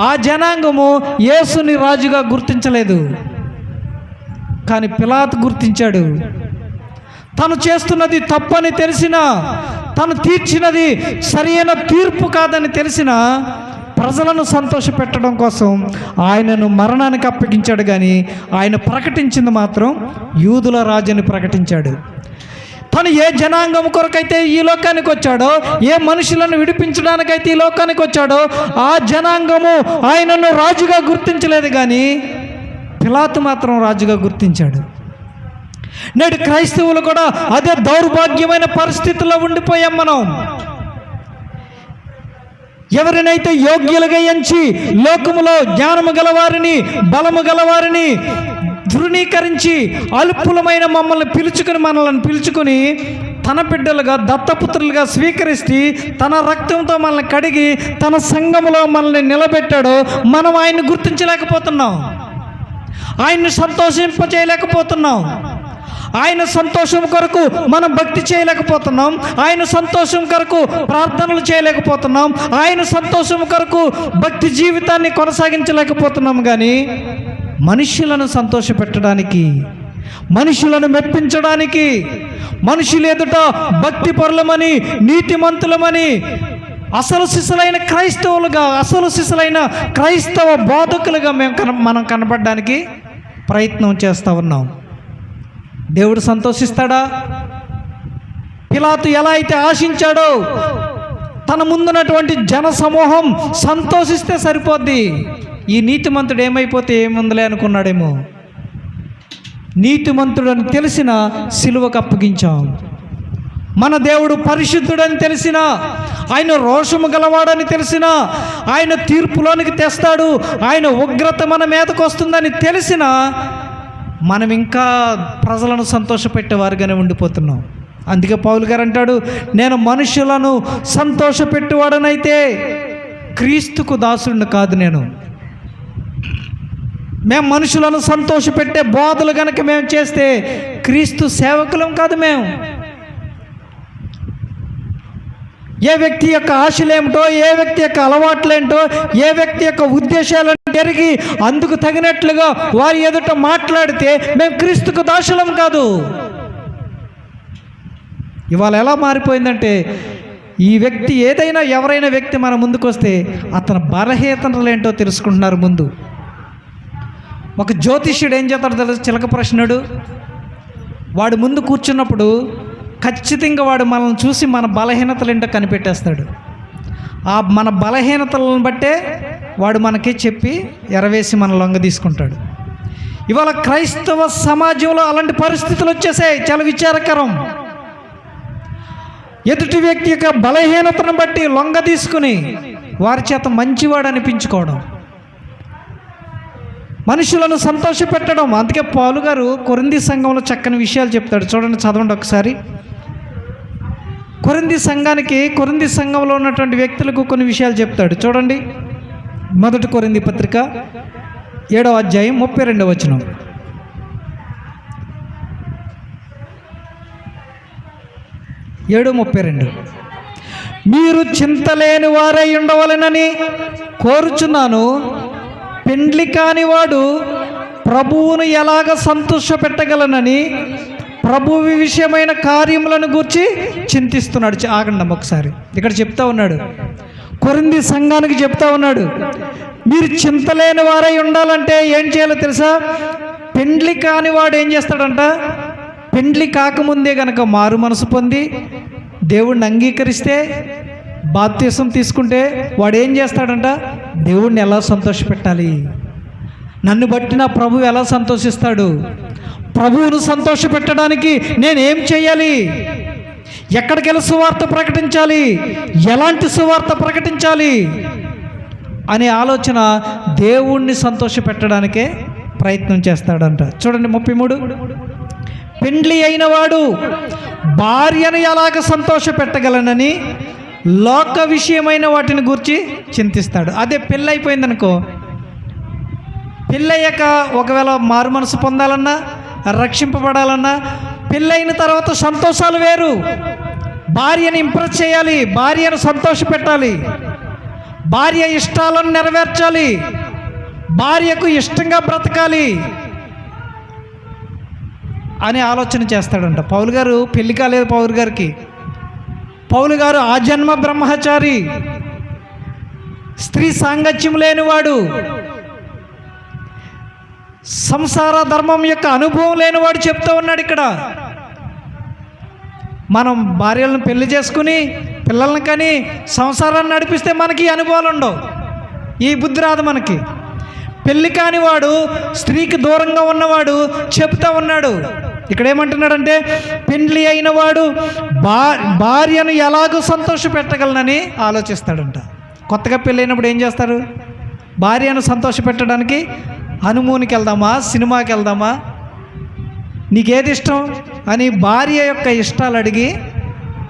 B: ఆ జనాంగము యేసుని రాజుగా గుర్తించలేదు. కానీ పిలాతు గుర్తించాడు. తను చేస్తున్నది తప్పని తెలిసినా, తను తీర్చినది సరైన తీర్పు కాదని తెలిసినా ప్రజలను సంతోషపెట్టడం కోసం ఆయనను మరణానికి అప్పగించాడు. కానీ ఆయన ప్రకటించింది మాత్రం యూదుల రాజుని ప్రకటించాడు. తను ఏ జనాంగం కొరకైతే ఈ లోకానికి వచ్చాడో, ఏ మనుషులను విడిపించడానికైతే ఈ లోకానికి వచ్చాడో ఆ జనాంగము ఆయనను రాజుగా గుర్తించలేదు. కానీ పిలాతు మాత్రం రాజుగా గుర్తించాడు. నేడు క్రైస్తవులు కూడా అదే దౌర్భాగ్యమైన పరిస్థితుల్లో ఉండిపోయాం మనం. ఎవరినైతే యోగ్యులుగా ఎంచి లోకములో జ్ఞానము గలవారిని, బలము గలవారిని ధృవీకరించి అల్పులమైన మనల్ని పిలుచుకుని తన బిడ్డలుగా దత్తపుత్రులుగా స్వీకరిస్తే తన రక్తంతో మనల్ని కడిగి తన సంఘములో మనల్ని నిలబెట్టాడో మనం ఆయన్ని గుర్తించలేకపోతున్నాం. ఆయన్ని సంతోషింపచేయలేకపోతున్నాం. ఆయన సంతోషం కొరకు మనం భక్తి చేయలేకపోతున్నాం. ఆయన సంతోషం కొరకు ప్రార్థనలు చేయలేకపోతున్నాం. ఆయన సంతోషం కొరకు భక్తి జీవితాన్ని కొనసాగించలేకపోతున్నాం. కానీ మనుషులను సంతోషపెట్టడానికి, మనుషులను మెప్పించడానికి, మనుషులు ఎదుట భక్తి పరులమని, నీతిమంతులమని, అసలు సిసలైన క్రైస్తవులుగా, అసలు సిసలైన క్రైస్తవ బోధకులుగా మనం కనపడడానికి ప్రయత్నం చేస్తూ ఉన్నాం. దేవుడు సంతోషిస్తాడా? పిలాతు ఎలా అయితే ఆశించాడో తన ముందున్నటువంటి జన సమూహం సంతోషిస్తే సరిపోద్ది. ఈ నీతిమంతుడు ఏమైపోతే ఏముందిలే అనుకున్నాడేమో. నీతిమంతుడు అని తెలిసిన సిలువకు అప్పగించాం. మన దేవుడు పరిశుద్ధుడని తెలిసినా, ఆయన రోషము గలవాడని తెలిసినా, ఆయన తీర్పులోనికి తెస్తాడు, ఆయన ఉగ్రత మన మీదకు వస్తుందని తెలిసినా మనం ఇంకా ప్రజలను సంతోషపెట్టేవారుగానే ఉండిపోతున్నాం. అందుకే పౌలు గారు అంటాడు, నేను మనుషులను సంతోషపెట్టేవాడనైతే క్రీస్తుకు దాసుడిని కాదు. మేము మనుషులను సంతోషపెట్టే బోధలు కనుక మేము చేస్తే క్రీస్తు సేవకులం కాదు. మేము ఏ వ్యక్తి యొక్క ఆశలేమిటో, ఏ వ్యక్తి యొక్క అలవాట్లేంటో, ఏ వ్యక్తి యొక్క ఉద్దేశాలను జరిగి అందుకు తగినట్లుగా వారి ఎదుట మాట్లాడితే మేము క్రీస్తుకు దాసులం కాదు. ఇవాళ ఎలా మారిపోయిందంటే, ఈ వ్యక్తి ఎవరైనా వ్యక్తి మన ముందుకు వస్తే అతని బలహీనతలు ఏంటో తెలుసుకుంటున్నారు ముందు. ఒక జ్యోతిష్యుడు ఏం చేస్తాడు తెలుసు? చిలక ప్రశ్నుడు. వాడు ముందు కూర్చున్నప్పుడు ఖచ్చితంగా వాడు మనల్ని చూసి మన బలహీనతలు ఏంటో కనిపెట్టేస్తాడు. ఆ మన బలహీనతలను బట్టే వాడు మనకి చెప్పి ఎరవేసి మన లొంగ తీసుకుంటాడు. ఇవాళ క్రైస్తవ సమాజంలో అలాంటి పరిస్థితులు వచ్చేసాయి. చాలా విచారకరం. ఎదుటి వ్యక్తి యొక్క బలహీనతను బట్టి లొంగ తీసుకుని వారి చేత మంచివాడు అనిపించుకోవడం, మనుషులను సంతోషపెట్టడం. అందుకే పౌలు గారు కొరింథీ సంఘంలో చక్కని విషయాలు చెప్తాడు. చూడండి, చదవండి ఒకసారి. కొరింథీ సంఘంలో ఉన్నటువంటి వ్యక్తులకు కొన్ని విషయాలు చెప్తాడు. చూడండి, 1 కొరింథీ పత్రిక 7వ అధ్యాయం 32వ వచనం. మీరు చింతలేని వారై ఉండవలెనని కోరుచున్నాను. పెండ్లి కానివాడు ప్రభువును ఎలాగ సంతోషపెట్టగలనని ప్రభువు విషయమైన కార్యములను గూర్చి చింతిస్తున్నాడు. ఆగండి ఒకసారి, ఇక్కడ చెప్తా ఉన్నాడు, కొరింథీ సంఘానికి చెప్తా ఉన్నాడు, మీరు చింతలేని వారై ఉండాలంటే ఏం చేయాలో తెలుసా? పెండ్లి కానివాడు ఏం చేస్తాడంట? పెండ్లి కాకముందే గనక మారు మనసు పొంది దేవుణ్ణి అంగీకరిస్తే, బాప్తిసం తీసుకుంటే వాడు ఏం చేస్తాడంట? దేవుణ్ణి ఎలా సంతోషపెట్టాలి, నన్ను బట్టి నా ప్రభువు ఎలా సంతోషిస్తాడు, ప్రభువును సంతోషపెట్టడానికి నేనేం చేయాలి, ఎక్కడికి వెళ్ళి సువార్త ప్రకటించాలి, ఎలాంటి సువార్త ప్రకటించాలి అనే ఆలోచన దేవుణ్ణి సంతోషపెట్టడానికే ప్రయత్నం చేస్తాడంట. చూడండి 33. పెండ్లి అయిన వాడు భార్యను ఎలాగ సంతోషపెట్టగలనని లోక విషయమైన వాటిని గురించి చింతిస్తాడు. అదే పెళ్ళి అయిపోయిందనుకో, పెళ్ళయ్యాక ఒకవేళ మారు మనసు పొందాలన్నా, రక్షింపబడాలన్నా, పెళ్ళైన తర్వాత సంతోషాలు వేరు. భార్యను ఇంప్రెస్ చేయాలి, భార్యను సంతోషపెట్టాలి, భార్య ఇష్టాలను నెరవేర్చాలి, భార్యకు ఇష్టంగా బ్రతకాలి అనే ఆలోచన చేస్తాడంట. పౌలు గారు పెళ్లి కాలేదు. పౌలు గారు ఆజన్మ బ్రహ్మచారి, స్త్రీ సాంగత్యం లేనివాడు, సంసార ధర్మం యొక్క అనుభవం లేనివాడు చెప్తూ ఉన్నాడు. ఇక్కడ మనం భార్యలను పెళ్లి చేసుకుని పిల్లల్ని కానీ సంసారాన్ని నడిపిస్తే మనకి అనుభవాలు ఉండవు, ఈ బుద్ధి రాదు మనకి. పెళ్లి కానివాడు, స్త్రీకి దూరంగా ఉన్నవాడు చెప్తా ఉన్నాడు. ఇక్కడ ఏమంటున్నాడంటే, పెండ్లి అయిన వాడు భార్యను ఎలాగో సంతోషపెట్టగలనని ఆలోచిస్తాడంట. కొత్తగా పెళ్ళైనప్పుడు ఏం చేస్తారు? భార్యను సంతోషపెట్టడానికి హనుమూన్కి వెళ్దామా, సినిమాకి వెళ్దామా, నీకేది ఇష్టం అని భార్య యొక్క ఇష్టాలు అడిగి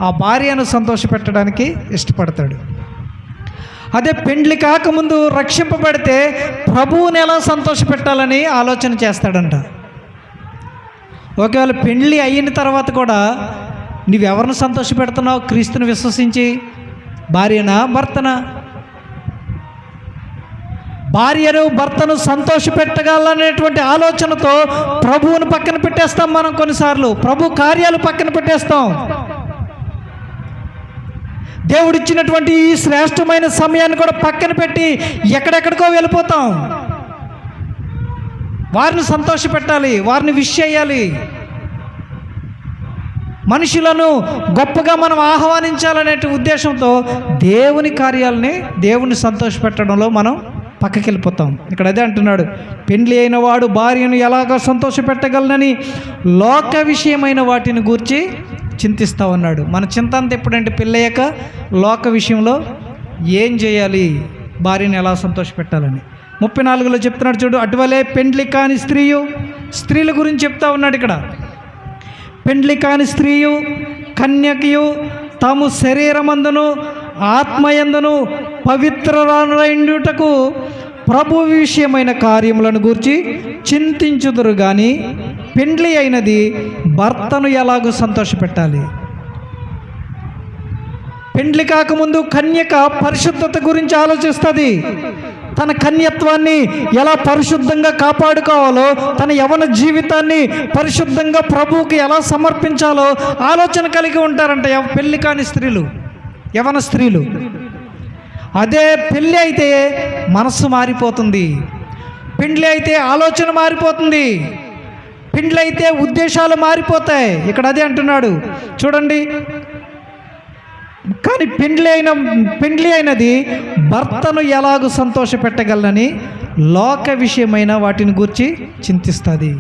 B: ఆ భార్యను సంతోషపెట్టడానికి ఇష్టపడతాడు. అదే పెండ్లి కాకముందు రక్షింపబడితే ప్రభువుని ఎలా సంతోషపెట్టాలని ఆలోచన చేస్తాడంట. ఒకవేళ పెండ్లి అయిన తర్వాత కూడా నీవెవరిని సంతోషపెడుతున్నావు? క్రీస్తుని విశ్వసించి భార్యనా, భర్తనా? భార్యను భర్తను సంతోషపెట్టగలనేటువంటి ఆలోచనతో ప్రభువును పక్కన పెట్టేస్తాం మనం. కొన్నిసార్లు ప్రభు కార్యాలు పక్కన పెట్టేస్తాం. దేవుడిచ్చినటువంటి ఈ శ్రేష్టమైన సమయాన్ని కూడా పక్కన పెట్టి ఎక్కడెక్కడికో వెళ్ళిపోతాం. వారిని సంతోషపెట్టాలి, వారిని విష్ చేయాలి, మనుషులను గొప్పగా మనం ఆహ్వానించాలనే ఉద్దేశంతో దేవుని కార్యాలని, దేవుని సంతోషపెట్టడంలో మనం పక్కకి వెళ్ళిపోతాం. ఇక్కడ అదే అంటున్నాడు, పెండ్లి అయిన వాడు భార్యను ఎలాగ సంతోషపెట్టగలనని లోక విషయమైన వాటిని గూర్చి చింతిస్తూ ఉన్నాడు. మన చింత అంతా ఎప్పుడంటే పెళ్ళయ్యాక లోక విషయంలో ఏం చేయాలి, భార్యని ఎలా సంతోషపెట్టాలని. 34లో చెప్తున్నాడు చూడు, అటువలే పెండ్లి కాని స్త్రీల గురించి చెప్తా ఉన్నాడు ఇక్కడ. పెండ్లి కాని స్త్రీయు కన్యకయు తాము శరీరమందును ఆత్మయందును పవిత్రులైండుటకు ప్రభు విషయమైన కార్యములను గూర్చి చింతించుదురు కానీ పెండ్లి అయినది భర్తను ఎలాగో సంతోషపెట్టాలి. పెండ్లి కాకముందు కన్యక పరిశుద్ధత గురించి ఆలోచిస్తుంది. తన కన్యత్వాన్ని ఎలా పరిశుద్ధంగా కాపాడుకోవాలో, తన యవన జీవితాన్ని పరిశుద్ధంగా ప్రభువుకి ఎలా సమర్పించాలో ఆలోచన కలిగి ఉంటారంట పెళ్ళి కాని స్త్రీలు, యవన స్త్రీలు. అదే పెళ్ళి అయితే మనస్సు మారిపోతుంది, పెండ్లి అయితే ఆలోచన మారిపోతుంది, పెండ్లి అయితే ఉద్దేశాలు మారిపోతాయి. ఇక్కడ అదే అంటున్నాడు చూడండి. కానీ పెండ్లి అయినది భర్తను ఎలాగూ సంతోషపెట్టగలనని లోక విషయమైన వాటిని గురించి చింతిస్తుంది.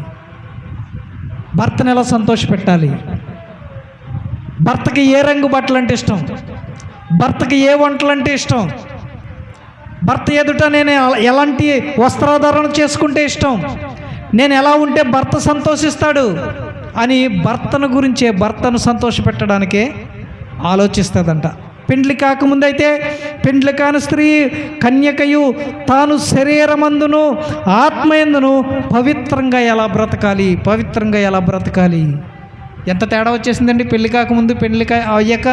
B: భర్తను ఎలా సంతోషపెట్టాలి, భర్తకి ఏ రంగు బట్టలు అంటే ఇష్టం, భర్తకి ఏ వంటలు అంటే ఇష్టం, భర్త ఎదుట నేను ఎలాంటి వస్త్రాధారణ చేసుకుంటే ఇష్టం, నేను ఎలా ఉంటే భర్త సంతోషిస్తాడు అని భర్తను సంతోషపెట్టడానికే ఆలోచిస్తుందంట. పెండ్లి కాకముందైతే పెండ్లి కాని స్త్రీ కన్యకయు తాను శరీరమందును ఆత్మయందును పవిత్రంగా ఎలా బ్రతకాలి. ఎంత తేడా వచ్చేసిందండి పెళ్లి కాకముందు పెళ్లి అయ్యాక.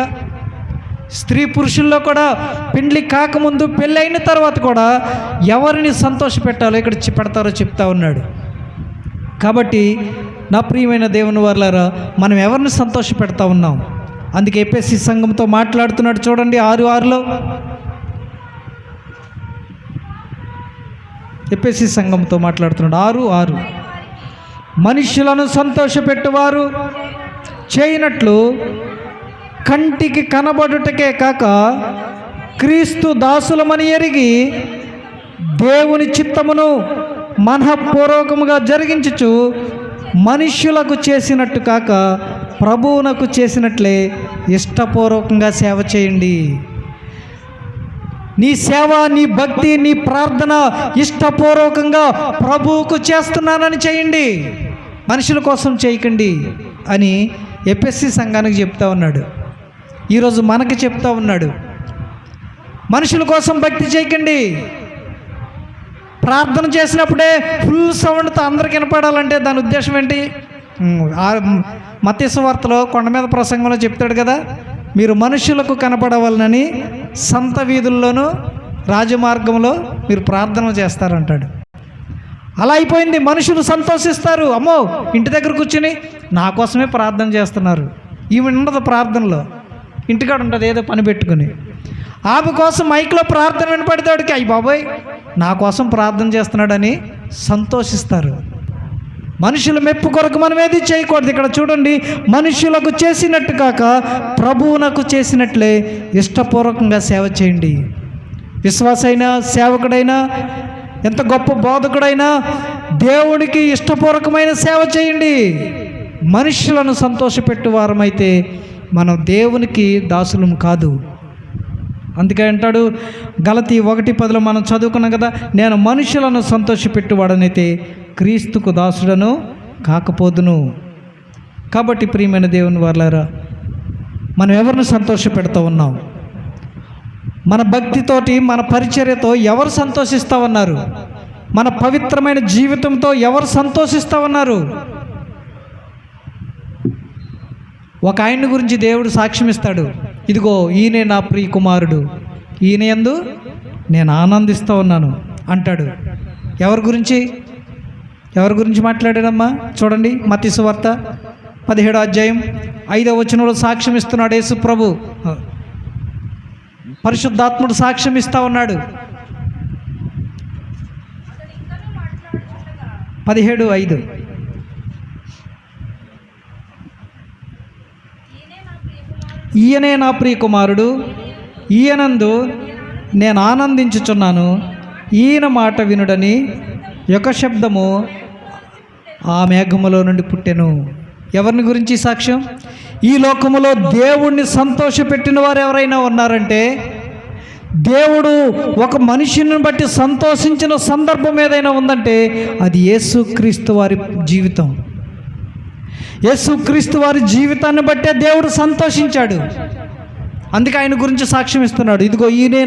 B: స్త్రీ పురుషుల్లో కూడా పెండ్లి కాకముందు పెళ్ళి అయిన తర్వాత కూడా ఎవరిని సంతోషపెట్టాలో ఇక్కడ పెడతారో చెప్తా ఉన్నాడు. కాబట్టి నా ప్రియమైన దేవుని వారలారా, మనం ఎవరిని సంతోషపెడతా ఉన్నాం? అందుకే ఎఫెసీ సంఘంతో మాట్లాడుతున్నాడు చూడండి 6:6లో. ఎఫెసీ సంఘంతో మాట్లాడుతున్నాడు 6:6. మనుషులను సంతోషపెట్టువారు చేయనట్లు కంటికి కనబడుటకే కాక క్రీస్తు దాసులమని ఎరిగి దేవుని చిత్తమును మనఃపూర్వకముగా జరిగించుచు మనుష్యులకు చేసినట్టు కాక ప్రభువునకు చేసినట్లే ఇష్టపూర్వకంగా సేవ చేయండి. నీ సేవ, నీ భక్తి, నీ ప్రార్థన ఇష్టపూర్వకంగా ప్రభువుకు చేస్తున్నానని చేయండి, మనుషుల కోసం చేయకండి అని ఎఫెసీ సంఘానికి చెప్తా ఉన్నాడు. ఈరోజు మనకి చెప్తా ఉన్నాడు, మనుషుల కోసం భక్తి చేయకండి. ప్రార్థన చేసినప్పుడే ఫుల్ సౌండ్తో అందరికి వినపడాలంటే దాని ఉద్దేశం ఏంటి? మత్తయి సువార్తలో కొండ మీద ప్రసంగంలో చెప్తాడు కదా, మీరు మనుషులకు కనపడవాలని సంత వీధుల్లోనూ రాజమార్గంలో మీరు ప్రార్థనలు చేస్తారంటాడు. అలా అయిపోయింది. మనుషులు సంతోషిస్తారు, అమ్మో ఇంటి దగ్గర కూర్చుని నా కోసమే ప్రార్థన చేస్తున్నారు. ఈమె ఉండదు ప్రార్థనలో, ఇంటికాడ ఉంటుంది ఏదో పని పెట్టుకుని. ఆమె కోసం మైక్లో ప్రార్థన వినపడేవాడికి అయ్యి బాబోయ్ నా కోసం ప్రార్థన చేస్తున్నాడని సంతోషిస్తారు. మనుషుల మెప్పు కొరకు మనం ఏది చేయకూడదు. ఇక్కడ చూడండి, మనుషులకు చేసినట్టు కాక ప్రభువునకు చేసినట్లే ఇష్టపూర్వకంగా సేవ చేయండి. విశ్వాసైనా సేవకుడైనా ఎంత గొప్ప బోధకుడైనా దేవుడికి ఇష్టపూర్వకమైన సేవ చేయండి. మనుషులను సంతోషపెట్టు వారమైతే మనం దేవునికి దాసులం కాదు. అందుకే అంటాడు గలతీ 1:10 మనం చదువుకున్నాం కదా, నేను మనుషులను సంతోషపెట్టువాడనైతే క్రీస్తుకు దాసుడను కాకపోదును. కాబట్టి ప్రియమైన దేవుని వారలారా, మనం ఎవరిని సంతోషపెడతా ఉన్నాం? మన భక్తితోటి, మన పరిచర్యతో ఎవరు సంతోషిస్తూ ఉన్నారు? మన పవిత్రమైన జీవితంతో ఎవరు సంతోషిస్తూ ఉన్నారు? ఒక ఆయన్ని గురించి దేవుడు సాక్ష్యం ఇస్తాడు, ఇదిగో ఈయనే నా ప్రియ కుమారుడు, ఈయన యందు నేను ఆనందిస్తూ ఉన్నాను అంటాడు. ఎవరి గురించి మాట్లాడాడమ్మా? చూడండి మత్తయి సువార్త 17:5 సాక్ష్యం ఇస్తున్నాడు యేసు ప్రభు. పరిశుద్ధాత్ముడు సాక్ష్యం ఇస్తూ ఉన్నాడు. 17:5 ఈయనే నా ప్రియ కుమారుడు, ఈయనందు నేను ఆనందించుచున్నాను, ఈయన మాట వినుడని ఒక శబ్దము ఆ మేఘములో నుండి పుట్టెను. ఎవరిని గురించి సాక్ష్యం? ఈ లోకములో దేవుణ్ణి సంతోషపెట్టిన వారు ఎవరైనా ఉన్నారంటే, దేవుడు ఒక మనిషిని బట్టి సంతోషించిన సందర్భం ఏదైనా ఉందంటే అది యేసుక్రీస్తు వారి జీవితం. యేసుక్రీస్తు వారి జీవితాన్ని బట్టే దేవుడు సంతోషించాడు. అందుకే ఆయన గురించి సాక్ష్యం ఇస్తున్నాడు. ఇదిగో ఈయనే